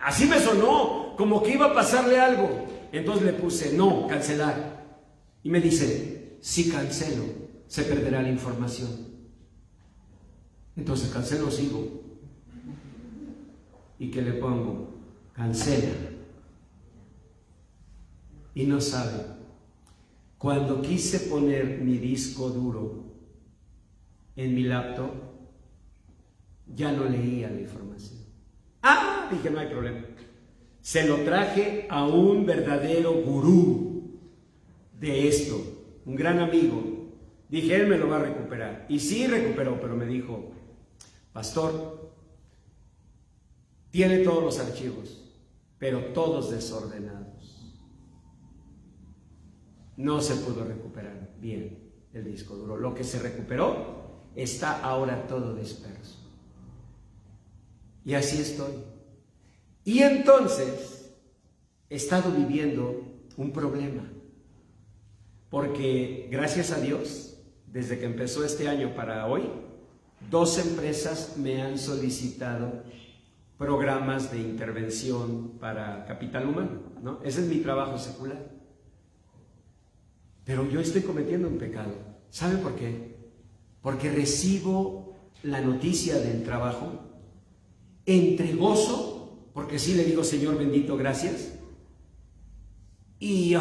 Speaker 1: Así me sonó, como que iba a pasarle algo. Entonces le puse, no, cancelar. Y me dice, si cancelo, se perderá la información. Entonces cancelo, sigo. ¿Y qué le pongo? Cancela. Y no sabe Cuando quise poner mi disco duro en mi laptop, ya no leía la información. Dije, no hay problema. Se lo traje a un verdadero gurú de esto, un gran amigo. Dije, él me lo va a recuperar. Y sí recuperó, pero me dijo, pastor, tiene todos los archivos, pero todos desordenados. No se pudo recuperar bien el disco duro. Lo que se recuperó está ahora todo disperso. Y así estoy. Y entonces he estado viviendo un problema. Porque gracias a Dios, desde que empezó este año para hoy, 2 empresas me han solicitado programas de intervención para capital humano, ¿no? Ese es mi trabajo secular. Pero yo estoy cometiendo un pecado. ¿Sabe por qué? Porque recibo la noticia del trabajo entre gozo, porque sí le digo, Señor bendito, gracias, y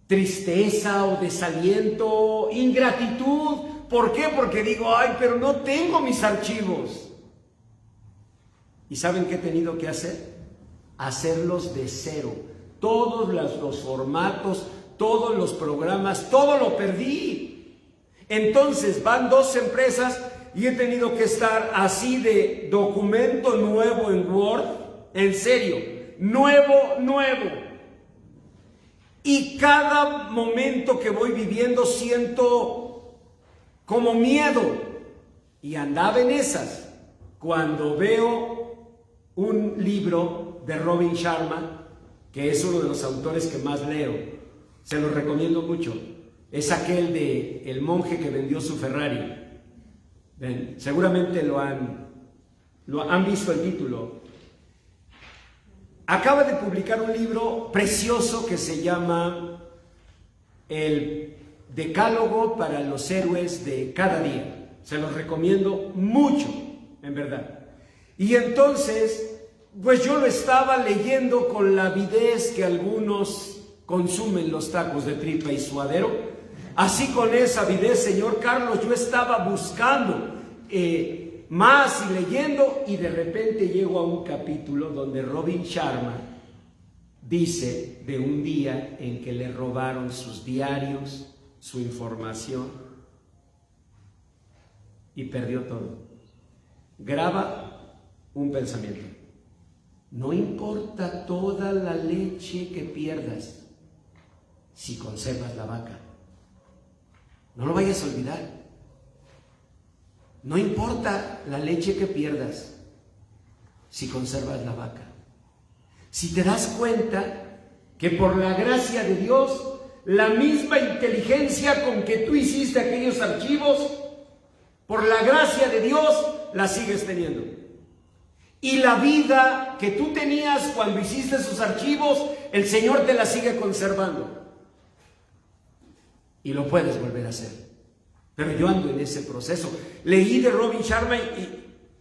Speaker 1: tristeza o desaliento, ingratitud. ¿Por qué? Porque digo, pero no tengo mis archivos. ¿Y saben qué he tenido que hacer? Hacerlos de cero. Todos los formatos, todos los programas, todo lo perdí. Entonces van 2 empresas y he tenido que estar así de documento nuevo en Word, en serio, nuevo. Y cada momento que voy viviendo siento como miedo. Y andaba en esas cuando veo un libro de Robin Sharma, que es uno de los autores que más leo. Se los recomiendo mucho. Es aquel de el monje que vendió su Ferrari. Ven, seguramente lo han visto el título. Acaba de publicar un libro precioso que se llama El Decálogo para los héroes de cada día. Se los recomiendo mucho, en verdad. Y entonces, pues yo lo estaba leyendo con la avidez que algunos consumen los tacos de tripa y suadero. Así con esa avidez, señor Carlos, yo estaba buscando más y leyendo, y de repente llego a un capítulo donde Robin Sharma dice de un día en que le robaron sus diarios, su información, y perdió todo. Graba un pensamiento: no importa toda la leche que pierdas si conservas la vaca. No lo vayas a olvidar. No importa la leche que pierdas si conservas la vaca. Si te das cuenta que por la gracia de Dios, la misma inteligencia con que tú hiciste aquellos archivos, por la gracia de Dios, la sigues teniendo. Y la vida que tú tenías cuando hiciste esos archivos, el Señor te la sigue conservando. Y lo puedes volver a hacer. Pero yo ando en ese proceso. Leí de Robin Sharma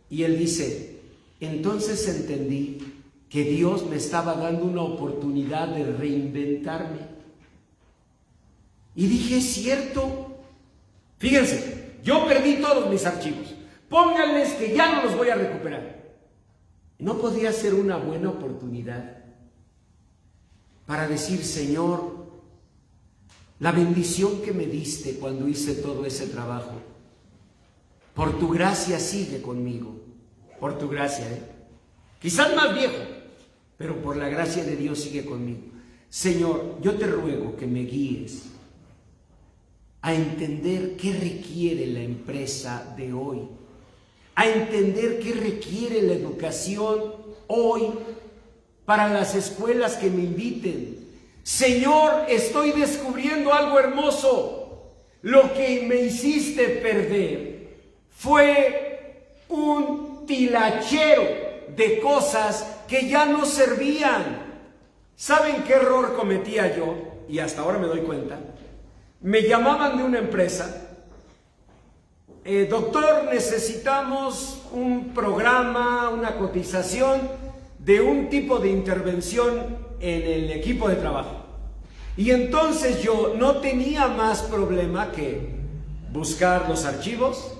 Speaker 1: y él dice, entonces entendí que Dios me estaba dando una oportunidad de reinventarme. Y dije, es cierto. Fíjense, yo perdí todos mis archivos. Pónganles que ya no los voy a recuperar. ¿No podría ser una buena oportunidad para decir, Señor, la bendición que me diste cuando hice todo ese trabajo, por tu gracia sigue conmigo? Por tu gracia, quizás más viejo, pero por la gracia de Dios sigue conmigo. Señor, yo te ruego que me guíes a entender qué requiere la empresa de hoy, a entender qué requiere la educación hoy para las escuelas que me inviten. Señor, estoy descubriendo algo hermoso. Lo que me hiciste perder fue un tilachero de cosas que ya no servían. ¿Saben qué error cometía yo? Y hasta ahora me doy cuenta. Me llamaban de una empresa. Doctor, necesitamos un programa, una cotización de un tipo de intervención en el equipo de trabajo. Y entonces yo no tenía más problema que buscar los archivos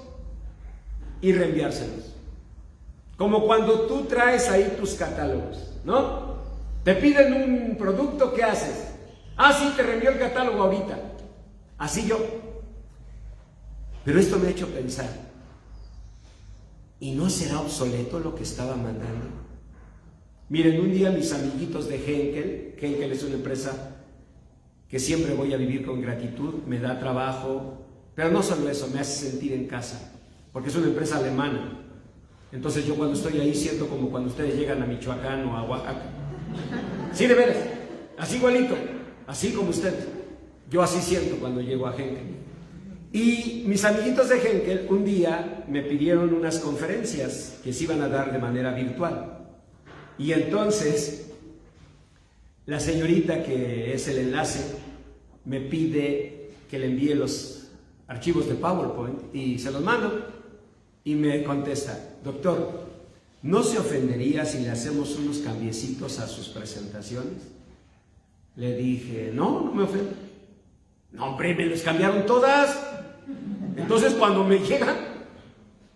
Speaker 1: y reenviárselos. Como cuando tú traes ahí tus catálogos, ¿no? Te piden un producto, ¿qué haces? Ah, sí, te reenvío el catálogo ahorita. Así yo. Pero esto me ha hecho pensar, ¿y no será obsoleto lo que estaba mandando? Miren, un día mis amiguitos de Henkel es una empresa que siempre voy a vivir con gratitud, me da trabajo, pero no solo eso, me hace sentir en casa, porque es una empresa alemana. Entonces yo cuando estoy ahí siento como cuando ustedes llegan a Michoacán o a Oaxaca. Sí, de veras, así igualito, así como ustedes. Yo así siento cuando llego a Henkel. Y mis amiguitos de Henkel un día me pidieron unas conferencias que se iban a dar de manera virtual. Y entonces la señorita que es el enlace me pide que le envíe los archivos de PowerPoint y se los mando. Y me contesta, doctor, ¿no se ofendería si le hacemos unos cambiecitos a sus presentaciones? Le dije, no me ofendo. No, hombre, me les cambiaron todas. Entonces cuando me llegan,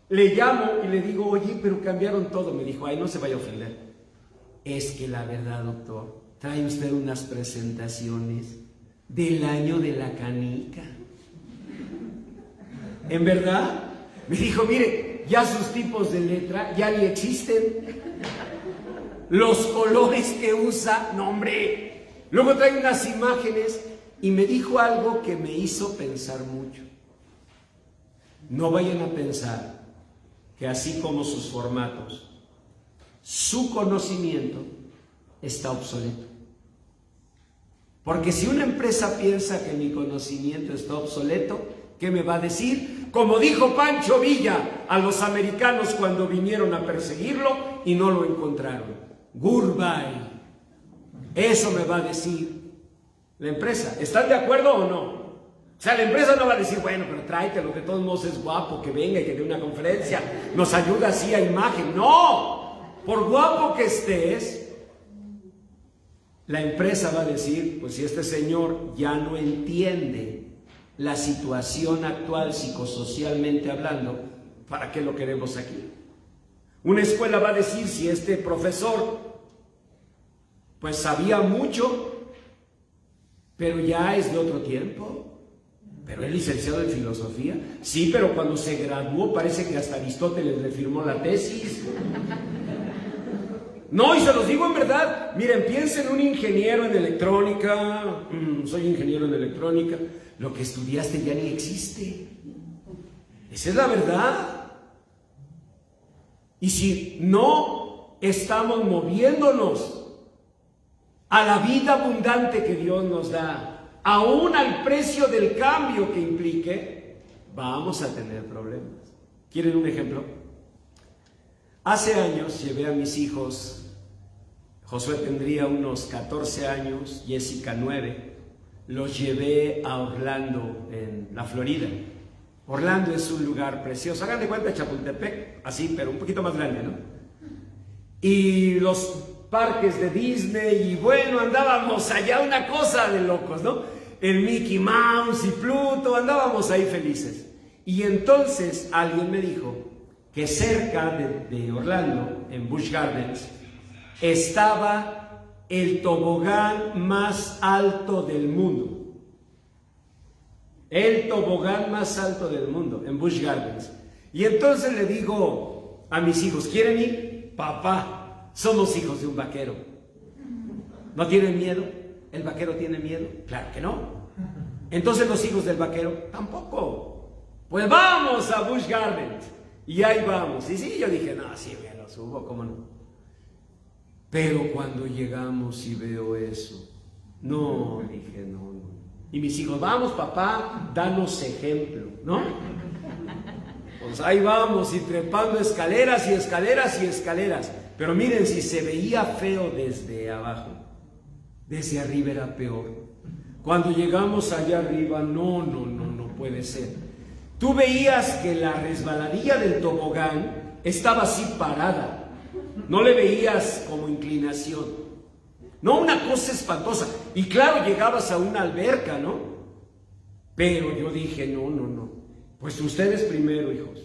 Speaker 1: le llamo y le digo, oye, pero cambiaron todo. Me dijo, ay, no se vaya a ofender. Es que la verdad, doctor, trae usted unas presentaciones del año de la canica. ¿En verdad? Me dijo, mire, ya sus tipos de letra ya ni existen. Los colores que usa, no, hombre. Luego trae unas imágenes y me dijo algo que me hizo pensar mucho. No vayan a pensar que así como sus formatos, su conocimiento está obsoleto. Porque si una empresa piensa que mi conocimiento está obsoleto, ¿qué me va a decir? Como dijo Pancho Villa a los americanos cuando vinieron a perseguirlo y no lo encontraron. Goodbye. Eso me va a decir la empresa. ¿Están de acuerdo o no? O sea, la empresa no va a decir, bueno, pero tráetelo, de todos modos es guapo, que venga y que dé una conferencia, nos ayuda así a imagen. No, por guapo que estés, la empresa va a decir, pues si este señor ya no entiende la situación actual psicosocialmente hablando, ¿para qué lo queremos aquí? Una escuela va a decir, si este profesor pues sabía mucho, pero ya es de otro tiempo. Pero es licenciado en filosofía. Sí, pero cuando se graduó parece que hasta Aristóteles le firmó la tesis. No, y se los digo en verdad. Miren, piensen en un ingeniero en electrónica. Soy ingeniero en electrónica. Lo que estudiaste ya ni existe. Esa es la verdad. Y si no estamos moviéndonos a la vida abundante que Dios nos da, aún al precio del cambio que implique, vamos a tener problemas. ¿Quieren un ejemplo? Hace años llevé a mis hijos, Josué tendría unos 14 años, Jessica 9, los llevé a Orlando, en la Florida. Orlando es un lugar precioso, hagan de cuenta Chapultepec, así, pero un poquito más grande, ¿no? Y los parques de Disney, y bueno, andábamos allá, una cosa de locos, ¿no? El Mickey Mouse y Pluto, andábamos ahí felices. Y entonces alguien me dijo que cerca de Orlando, en Busch Gardens, estaba el tobogán más alto del mundo. El tobogán más alto del mundo, en Busch Gardens. Y entonces le digo a mis hijos, ¿quieren ir? Papá, somos hijos de un vaquero. ¿No tienen miedo? ¿El vaquero tiene miedo? Claro que no. Entonces los hijos del vaquero, tampoco. Pues vamos a Busch Gardens. Y ahí vamos. Y sí, yo dije, no, sí, me lo subo, ¿cómo no? Pero cuando llegamos y veo eso, no, dije, no. Y mis hijos, vamos papá, danos ejemplo, ¿no? Pues ahí vamos, y trepando escaleras y escaleras y escaleras. Pero miren, si se veía feo desde abajo, desde arriba era peor. Cuando llegamos allá arriba, no puede ser. Tú veías que la resbaladilla del tobogán estaba así parada. No le veías como inclinación. No, una cosa espantosa. Y claro, llegabas a una alberca, ¿no? Pero yo dije, no. Pues ustedes primero, hijos.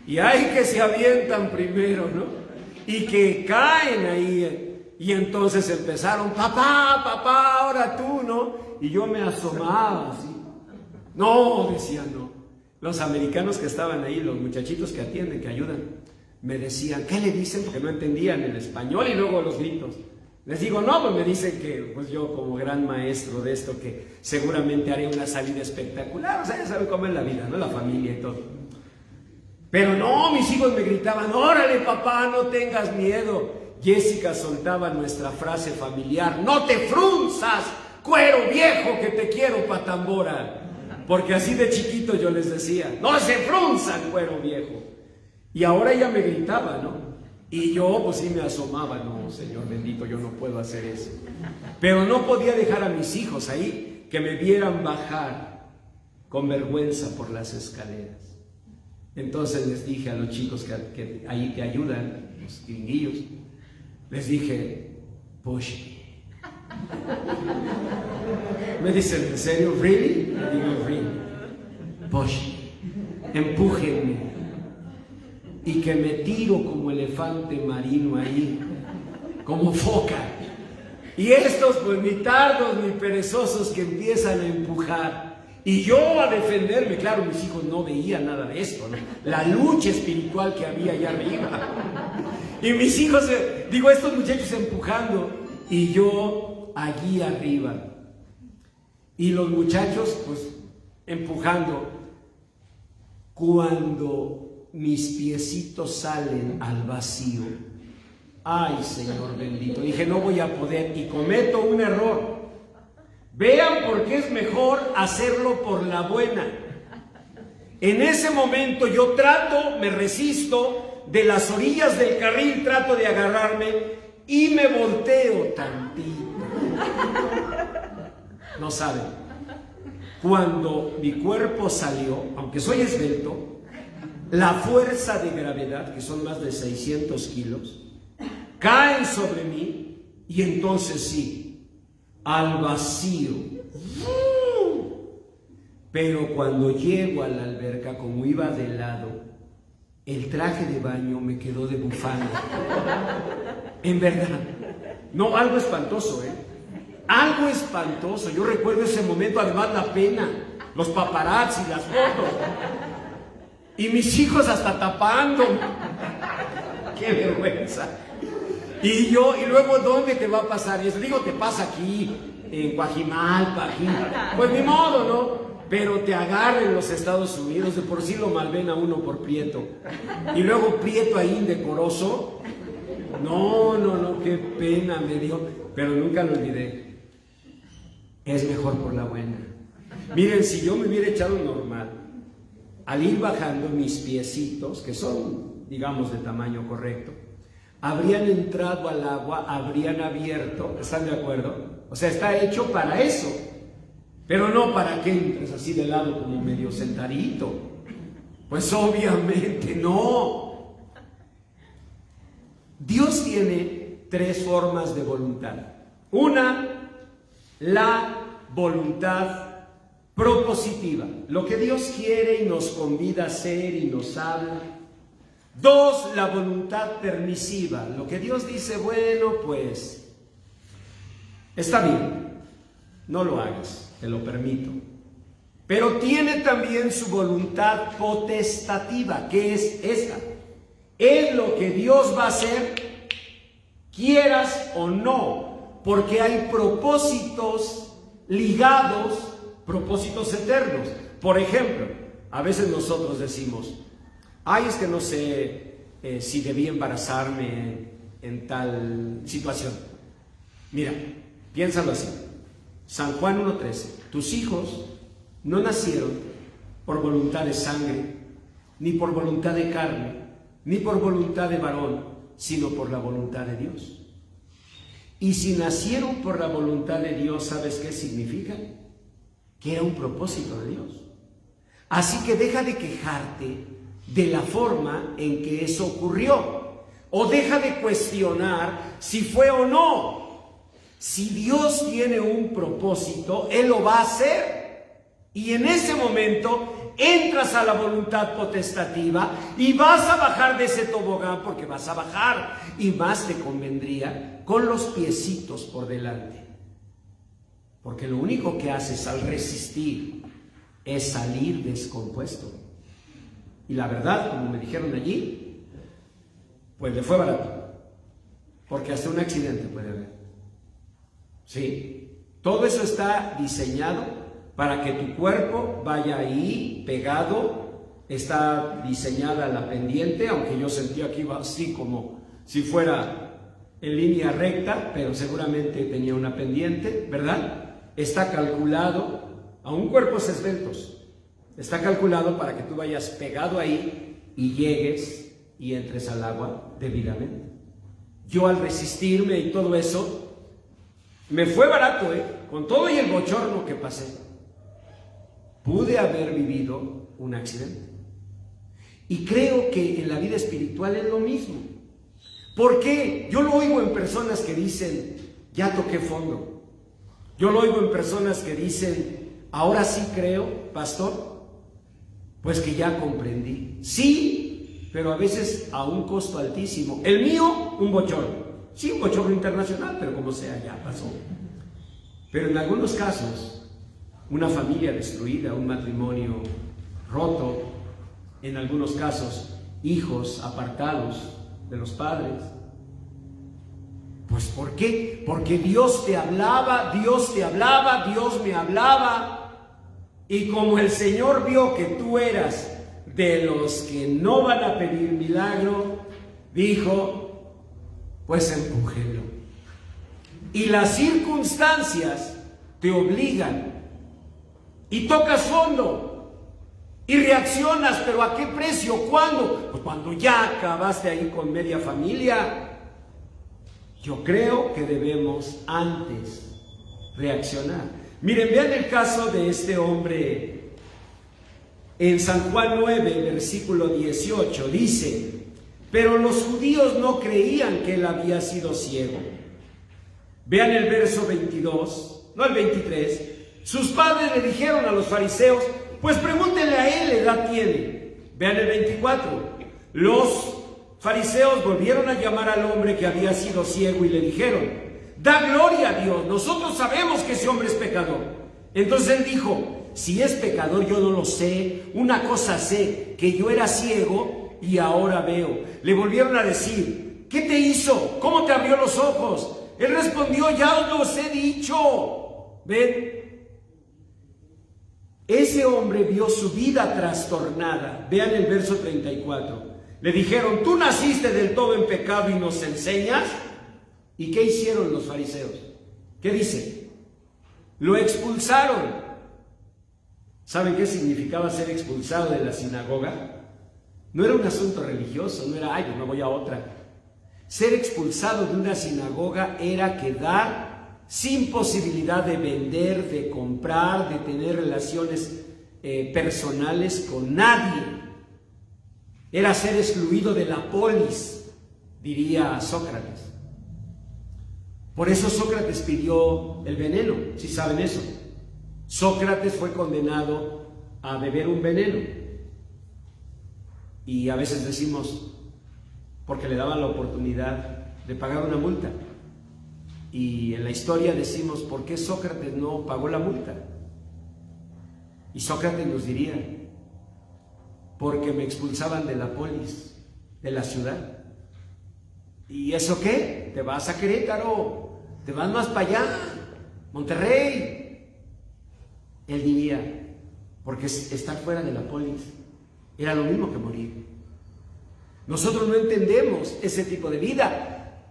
Speaker 1: Y hay que se avientan primero, ¿no? Y que caen ahí. Y entonces empezaron, papá, ahora tú, ¿no? Y yo me asomaba así. No, decía no. Los americanos que estaban ahí, los muchachitos que atienden, que ayudan, me decían, ¿qué le dicen? Porque no entendían el español y luego los gritos. Les digo, no, pues me dicen que pues yo como gran maestro de esto, que seguramente haré una salida espectacular. O sea, ya saben cómo es la vida, ¿no? La familia y todo. Pero no, mis hijos me gritaban, órale papá, no tengas miedo. Jessica soltaba nuestra frase familiar, no te frunzas, cuero viejo que te quiero pa' tambora. Porque así de chiquito yo les decía, no se frunzan, cuero viejo. Y ahora ella me gritaba, ¿no? Y yo pues sí me asomaba, no, Señor bendito, yo no puedo hacer eso. Pero no podía dejar a mis hijos ahí que me vieran bajar con vergüenza por las escaleras. Entonces les dije a los chicos que ahí que ayudan, los gringuillos, les dije, push me. Me dicen, ¿en serio? ¿Really? Le digo, really. Push me. Empújenme. Y que me tiro como elefante marino ahí, como foca. Y estos pues ni tardos ni perezosos que empiezan a empujar. Y yo a defenderme, claro, mis hijos no veían nada de esto, ¿no? La lucha espiritual que había allá arriba. Y mis hijos, estos muchachos empujando y yo allí arriba. Y los muchachos pues empujando. Cuando mis piecitos salen al vacío, ay Señor bendito, dije no voy a poder y cometo un error. Vean por qué es mejor hacerlo por la buena. En ese momento yo me resisto, de las orillas del carril trato de agarrarme y me volteo tantito. No saben, cuando mi cuerpo salió, aunque soy esbelto, la fuerza de gravedad, que son más de 600 kilos, caen sobre mí y entonces sí, al vacío. Pero cuando llego a la alberca, como iba de lado, el traje de baño me quedó de bufanda. En verdad. No, algo espantoso, Algo espantoso. Yo recuerdo ese momento, además la pena, los paparazzi, las fotos. Y mis hijos hasta tapando. ¡Qué vergüenza! Y luego, ¿dónde te va a pasar eso? Digo, te pasa aquí, en Coajimalpa, aquí. Pues ni modo, ¿no? Pero te agarra en los Estados Unidos, de por sí lo malven a uno por prieto. Y luego prieto ahí indecoroso. No, qué pena me dio. Pero nunca lo olvidé. Es mejor por la buena. Miren, si yo me hubiera echado normal, al ir bajando mis piecitos, que son, digamos, de tamaño correcto, habrían entrado al agua, habrían abierto, ¿están de acuerdo? O sea, está hecho para eso, pero no para que entres así de lado como medio sentadito. Pues obviamente no. Dios tiene tres formas de voluntad. Una, la voluntad propositiva, lo que Dios quiere y nos convida a hacer y nos habla. Dos, la voluntad permisiva, lo que Dios dice, bueno, pues está bien, no lo hagas, te lo permito. Pero tiene también su voluntad potestativa, que es esta. Es lo que Dios va a hacer, quieras o no, porque hay propósitos ligados, propósitos eternos. Por ejemplo, a veces nosotros decimos, ay, es que no sé si debí embarazarme en tal situación. Mira, piénsalo así. San Juan 1:13, tus hijos no nacieron por voluntad de sangre, ni por voluntad de carne, ni por voluntad de varón, sino por la voluntad de Dios. Y si nacieron por la voluntad de Dios, ¿sabes qué significa? Que era un propósito de Dios. Así que deja de quejarte de la forma en que eso ocurrió, o deja de cuestionar si fue o no. Si Dios tiene un propósito, Él lo va a hacer. Y en ese momento entras a la voluntad potestativa y vas a bajar de ese tobogán, porque vas a bajar, y más te convendría con los piecitos por delante. Porque lo único que haces al resistir es salir descompuesto. Y la verdad, como me dijeron allí, pues le fue barato. Porque hasta un accidente puede haber. Sí, todo eso está diseñado para que tu cuerpo vaya ahí pegado. Está diseñada la pendiente, aunque yo sentí aquí así como si fuera en línea recta, pero seguramente tenía una pendiente, ¿verdad? Está calculado, aún cuerpos esbeltos, está calculado para que tú vayas pegado ahí y llegues y entres al agua debidamente. Yo al resistirme y todo eso, me fue barato, con todo y el bochorno que pasé. Pude haber vivido un accidente. Y creo que en la vida espiritual es lo mismo. ¿Por qué? Yo lo oigo en personas que dicen, ya toqué fondo. Yo lo oigo en personas que dicen, ahora sí creo, pastor, pues que ya comprendí. Sí, pero a veces a un costo altísimo. El mío, un bochorno. Sí, un bochorno internacional, pero como sea, ya pasó. Pero en algunos casos, una familia destruida, un matrimonio roto, en algunos casos, hijos apartados de los padres. Pues ¿por qué? Porque Dios te hablaba, Dios me hablaba. Y como el Señor vio que tú eras de los que no van a pedir milagro, dijo, pues empújenlo. Y las circunstancias te obligan y tocas fondo y reaccionas, pero ¿a qué precio? ¿Cuándo? Pues cuando ya acabaste ahí con media familia. Yo creo que debemos antes reaccionar. Miren, vean el caso de este hombre en San Juan 9, versículo 18, dice, pero los judíos no creían que él había sido ciego. Vean el verso 22, no el 23. Sus padres le dijeron a los fariseos, pues pregúntenle a él, ¿qué edad tiene? Vean el 24. Los fariseos volvieron a llamar al hombre que había sido ciego y le dijeron, da gloria a Dios, nosotros sabemos que ese hombre es pecador. Entonces él dijo, si es pecador yo no lo sé, una cosa sé, que yo era ciego y ahora veo. Le volvieron a decir, ¿qué te hizo? ¿Cómo te abrió los ojos? Él respondió, ya os los he dicho. ¿Ven? Ese hombre vio su vida trastornada. Vean el verso 34. Le dijeron, ¿tú naciste del todo en pecado y nos enseñas? ¿Y qué hicieron los fariseos? ¿Qué dice? Lo expulsaron. ¿Saben qué significaba ser expulsado de la sinagoga? No era un asunto religioso, no era, ay, yo me voy a otra. Ser expulsado de una sinagoga era quedar sin posibilidad de vender, de comprar, de tener relaciones personales con nadie. Era ser excluido de la polis, diría Sócrates. Por eso Sócrates pidió el veneno, si saben eso. Sócrates fue condenado a beber un veneno. Y a veces decimos, porque le daban la oportunidad de pagar una multa. Y en la historia decimos, ¿por qué Sócrates no pagó la multa? Y Sócrates nos diría, porque me expulsaban de la polis, de la ciudad. ¿Y eso qué? Te vas a Querétaro, te vas más para allá, Monterrey. Él diría, porque estar fuera de la polis era lo mismo que morir. Nosotros no entendemos ese tipo de vida.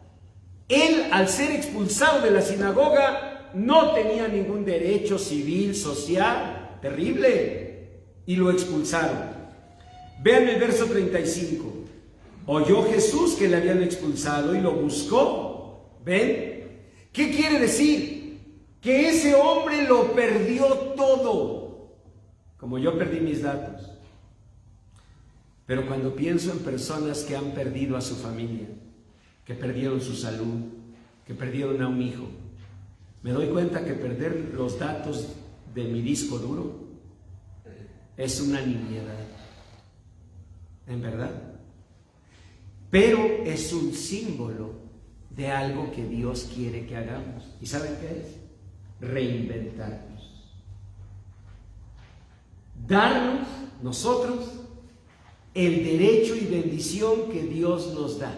Speaker 1: Él, al ser expulsado de la sinagoga, no tenía ningún derecho civil, social, terrible, y lo expulsaron. Vean el verso 35. Oyó Jesús que le habían expulsado y lo buscó. ¿Ven? ¿Qué quiere decir? Que ese hombre lo perdió todo, como yo perdí mis datos. Pero cuando pienso en personas que han perdido a su familia, que perdieron su salud, que perdieron a un hijo, Me doy cuenta que perder los datos de mi disco duro es una nimiedad, en verdad. Pero es un símbolo de algo que Dios quiere que hagamos. ¿Y saben qué es? Reinventarnos. Darnos nosotros el derecho y bendición que Dios nos da.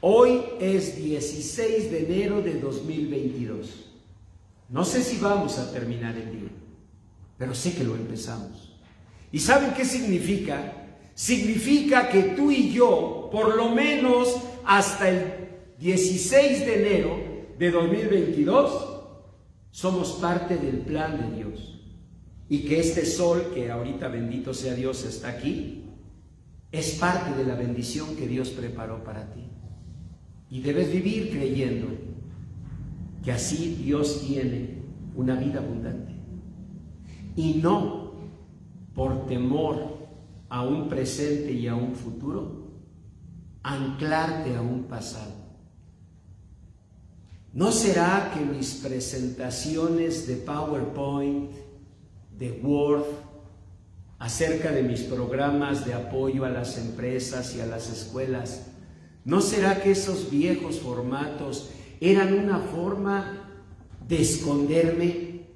Speaker 1: Hoy es 16 de enero de 2022. No sé si vamos a terminar el día, pero sé que lo empezamos. ¿Y saben qué significa? Significa que tú y yo, por lo menos hasta el 16 de enero de 2022, somos parte del plan de Dios. Y que este sol, que ahorita bendito sea Dios está aquí, es parte de la bendición que Dios preparó para ti. Y debes vivir creyendo que así Dios tiene una vida abundante. Y no por temor a un presente y a un futuro, anclarte a un pasado. ¿No será que mis presentaciones de PowerPoint, de Word, acerca de mis programas de apoyo a las empresas y a las escuelas, no será que esos viejos formatos eran una forma de esconderme,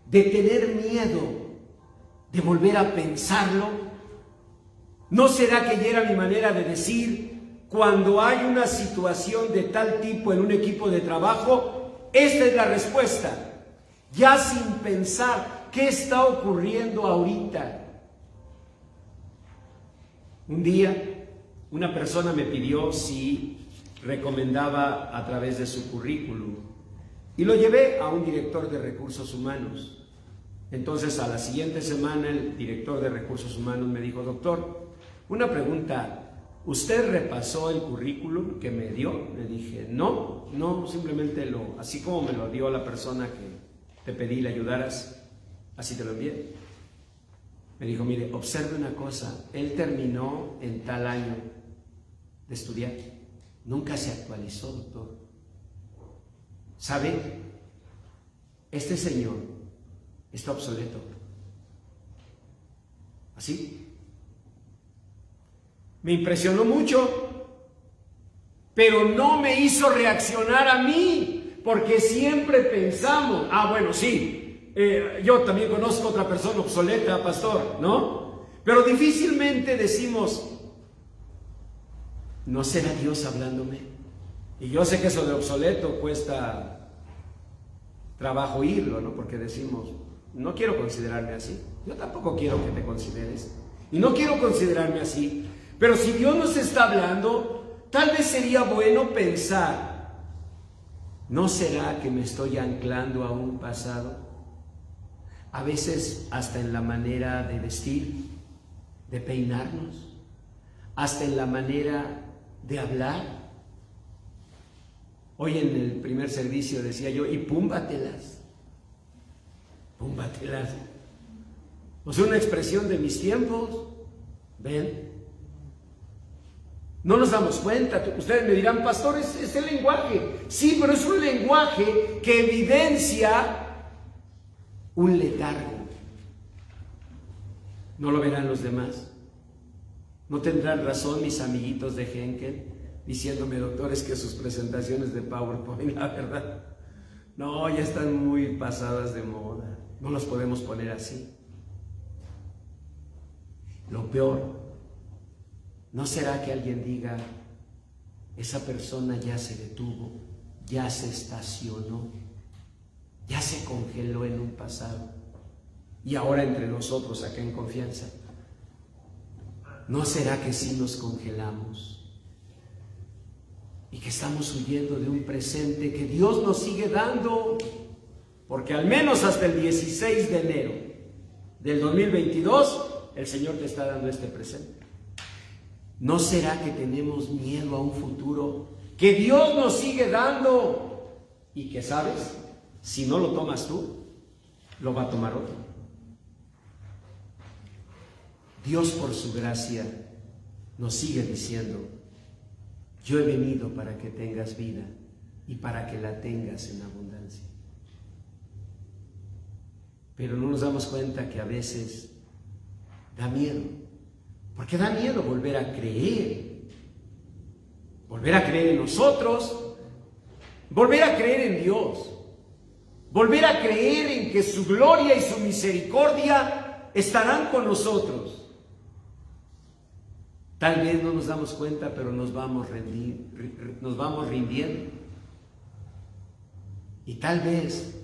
Speaker 1: de tener miedo, de volver a pensarlo? ¿No será que ya era mi manera de decir, cuando hay una situación de tal tipo en un equipo de trabajo, esta es la respuesta, ya sin pensar qué está ocurriendo ahorita? Un día, una persona me pidió si recomendaba a través de su currículum y lo llevé a un director de recursos humanos. Entonces, a la siguiente semana, el director de recursos humanos me dijo: doctor, una pregunta, ¿usted repasó el currículum que me dio? Le dije: no, simplemente así como me lo dio la persona que te pedí le ayudaras, así te lo envié. Me dijo: mire, observe una cosa, él terminó en tal año de estudiar, nunca se actualizó, doctor. ¿Sabe? Este señor está obsoleto. ¿Así? Me impresionó mucho, pero no me hizo reaccionar a mí, porque siempre pensamos, bueno, sí, yo también conozco otra persona obsoleta, pastor, ¿no? Pero difícilmente decimos, ¿no será Dios hablándome? Y yo sé que eso de obsoleto cuesta trabajo oírlo, ¿no? Porque decimos, no quiero considerarme así. Yo tampoco quiero que te consideres. Y no quiero considerarme así. Pero si Dios nos está hablando, tal vez sería bueno pensar, ¿no será que me estoy anclando a un pasado? A veces hasta en la manera de vestir, de peinarnos, hasta en la manera de hablar. Hoy en el primer servicio decía yo, y púmbatelas. O sea, una expresión de mis tiempos. ¿Ven? No nos damos cuenta. Ustedes me dirán, pastor, es el lenguaje. Sí, pero es un lenguaje que evidencia un letargo. No lo verán los demás. No tendrán razón mis amiguitos de Henkel diciéndome, doctores, que sus presentaciones de PowerPoint, la verdad, no, ya están muy pasadas de moda. No las podemos poner así. Lo peor, ¿no será que alguien diga, esa persona ya se detuvo, ya se estacionó, ya se congeló en un pasado y ahora entre nosotros acá en confianza? ¿No será que sí nos congelamos y que estamos huyendo de un presente que Dios nos sigue dando? Porque al menos hasta el 16 de enero del 2022 el Señor te está dando este presente. ¿No será que tenemos miedo a un futuro que Dios nos sigue dando y que, sabes, si no lo tomas tú, lo va a tomar otro? Dios, por su gracia, nos sigue diciendo, yo he venido para que tengas vida y para que la tengas en abundancia. Pero no nos damos cuenta que a veces da miedo, porque da miedo volver a creer en nosotros, volver a creer en Dios, volver a creer en que su gloria y su misericordia estarán con nosotros. Tal vez no nos damos cuenta, pero nos vamos rindiendo. Y tal vez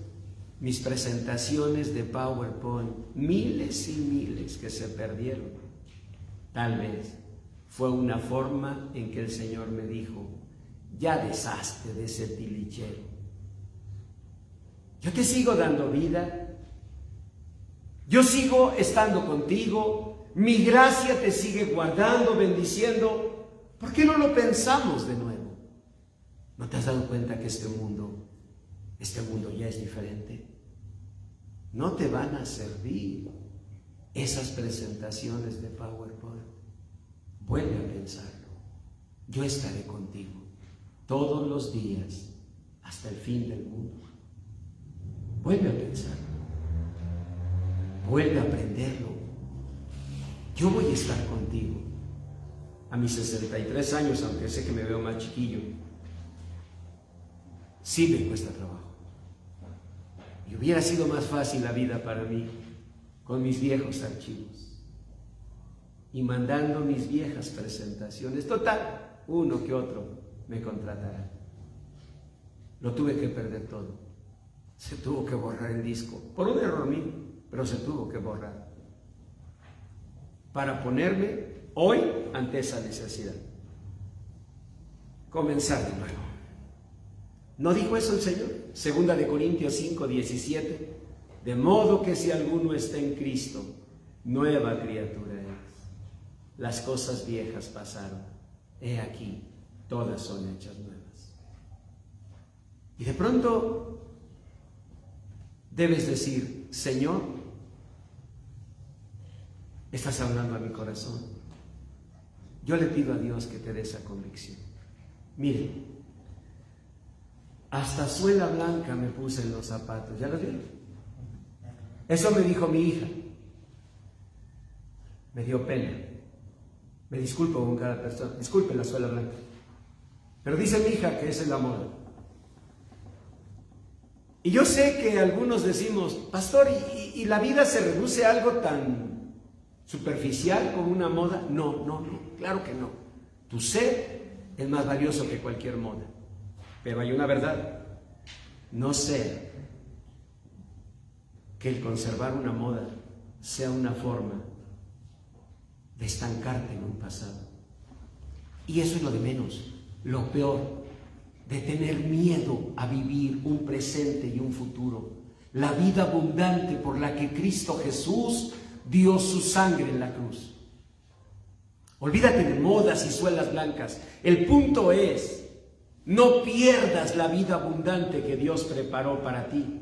Speaker 1: mis presentaciones de PowerPoint, miles y miles que se perdieron, tal vez fue una forma en que el Señor me dijo: ya deshazte de ese tilichero. Yo te sigo dando vida, yo sigo estando contigo, mi gracia te sigue guardando, bendiciendo. ¿Por qué no lo pensamos de nuevo? ¿No te has dado cuenta que este mundo ya es diferente? No te van a servir esas presentaciones de PowerPoint. Vuelve a pensarlo. Yo estaré contigo todos los días hasta el fin del mundo. Vuelve a pensarlo. Vuelve a aprenderlo. Yo voy a estar contigo. A mis 63 años, aunque sé que me veo más chiquillo, sí me cuesta trabajo. Y hubiera sido más fácil la vida para mí con mis viejos archivos y mandando mis viejas presentaciones. Total, uno que otro me contratará. Lo tuve que perder todo. Se tuvo que borrar el disco, por un error mío, pero se tuvo que borrar para ponerme hoy ante esa necesidad. Comenzar de nuevo. ¿No dijo eso el Señor? 2 Corintios 5:17. De modo que si alguno está en Cristo, nueva criatura es. Las cosas viejas pasaron. He aquí, todas son hechas nuevas. Y de pronto debes decir: Señor, estás hablando a mi corazón. Yo le pido a Dios que te dé esa convicción. Mire, hasta suela blanca me puse en los zapatos. ¿Ya lo vieron? Eso me dijo mi hija. Me dio pena. Me disculpo con cada persona. Disculpe la suela blanca. Pero dice mi hija que esa es la moda. Y yo sé que algunos decimos: pastor, ¿y la vida se reduce a algo tan superficial como una moda? No, claro que no. Tu ser es más valioso que cualquier moda. Pero hay una verdad: no sea que el conservar una moda sea una forma de estancarte en un pasado. Y eso es lo de menos. Lo peor, de tener miedo a vivir un presente y un futuro, la vida abundante por la que Cristo Jesús dio su sangre en la cruz. Olvídate de modas y suelas blancas. El punto es: no pierdas la vida abundante que Dios preparó para ti.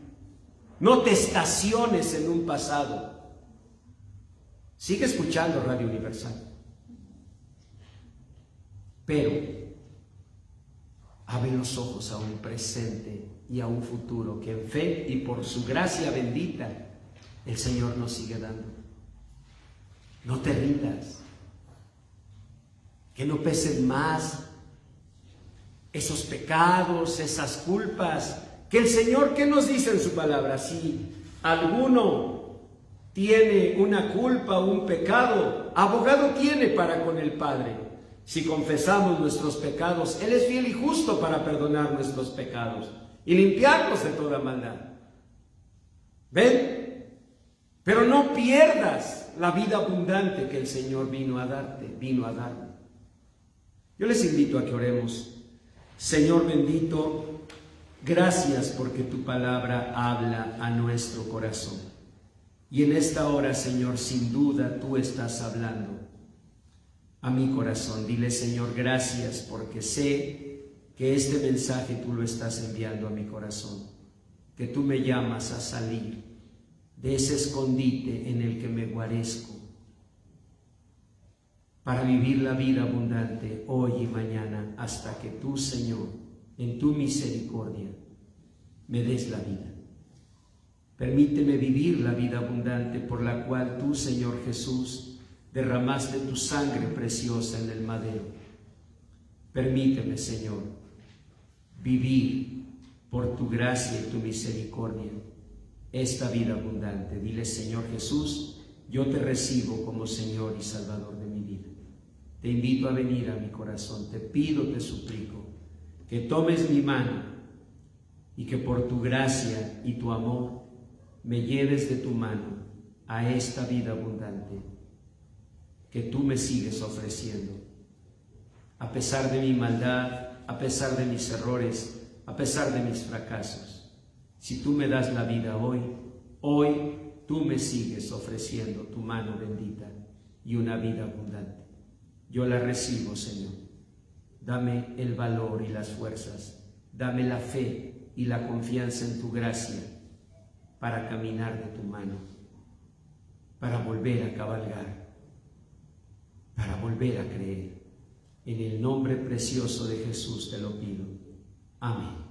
Speaker 1: No te estaciones en un pasado. Sigue escuchando Radio Universal. Pero abre los ojos a un presente y a un futuro que en fe y por su gracia bendita el Señor nos sigue dando. No te rindas. Que no pesen más esos pecados, esas culpas, que el Señor, ¿qué nos dice en su palabra? Si alguno tiene una culpa o un pecado, abogado tiene para con el Padre. Si confesamos nuestros pecados, Él es fiel y justo para perdonar nuestros pecados y limpiarnos de toda maldad. ¿Ven? Pero no pierdas la vida abundante que el Señor vino a darte, vino a darme. Yo les invito a que oremos. Señor bendito, gracias porque tu palabra habla a nuestro corazón. Y en esta hora, Señor, sin duda tú estás hablando a mi corazón. Dile: Señor, gracias porque sé que este mensaje tú lo estás enviando a mi corazón. Que tú me llamas a salir de ese escondite en el que me guarezco para vivir la vida abundante hoy y mañana hasta que tú, Señor, en tu misericordia, me des la vida. Permíteme vivir la vida abundante por la cual tú, Señor Jesús, derramaste tu sangre preciosa en el madero. Permíteme, Señor, vivir por tu gracia y tu misericordia esta vida abundante. Dile, Señor Jesús, yo te recibo como Señor y Salvador de mi vida. Te invito a venir a mi corazón, te pido, te suplico, que tomes mi mano y que por tu gracia y tu amor me lleves de tu mano a esta vida abundante que tú me sigues ofreciendo. A pesar de mi maldad, a pesar de mis errores, a pesar de mis fracasos, si tú me das la vida hoy tú me sigues ofreciendo tu mano bendita y una vida abundante. Yo la recibo, Señor. Dame el valor y las fuerzas, dame la fe y la confianza en tu gracia para caminar de tu mano, para volver a cabalgar, para volver a creer. En el nombre precioso de Jesús te lo pido. Amén.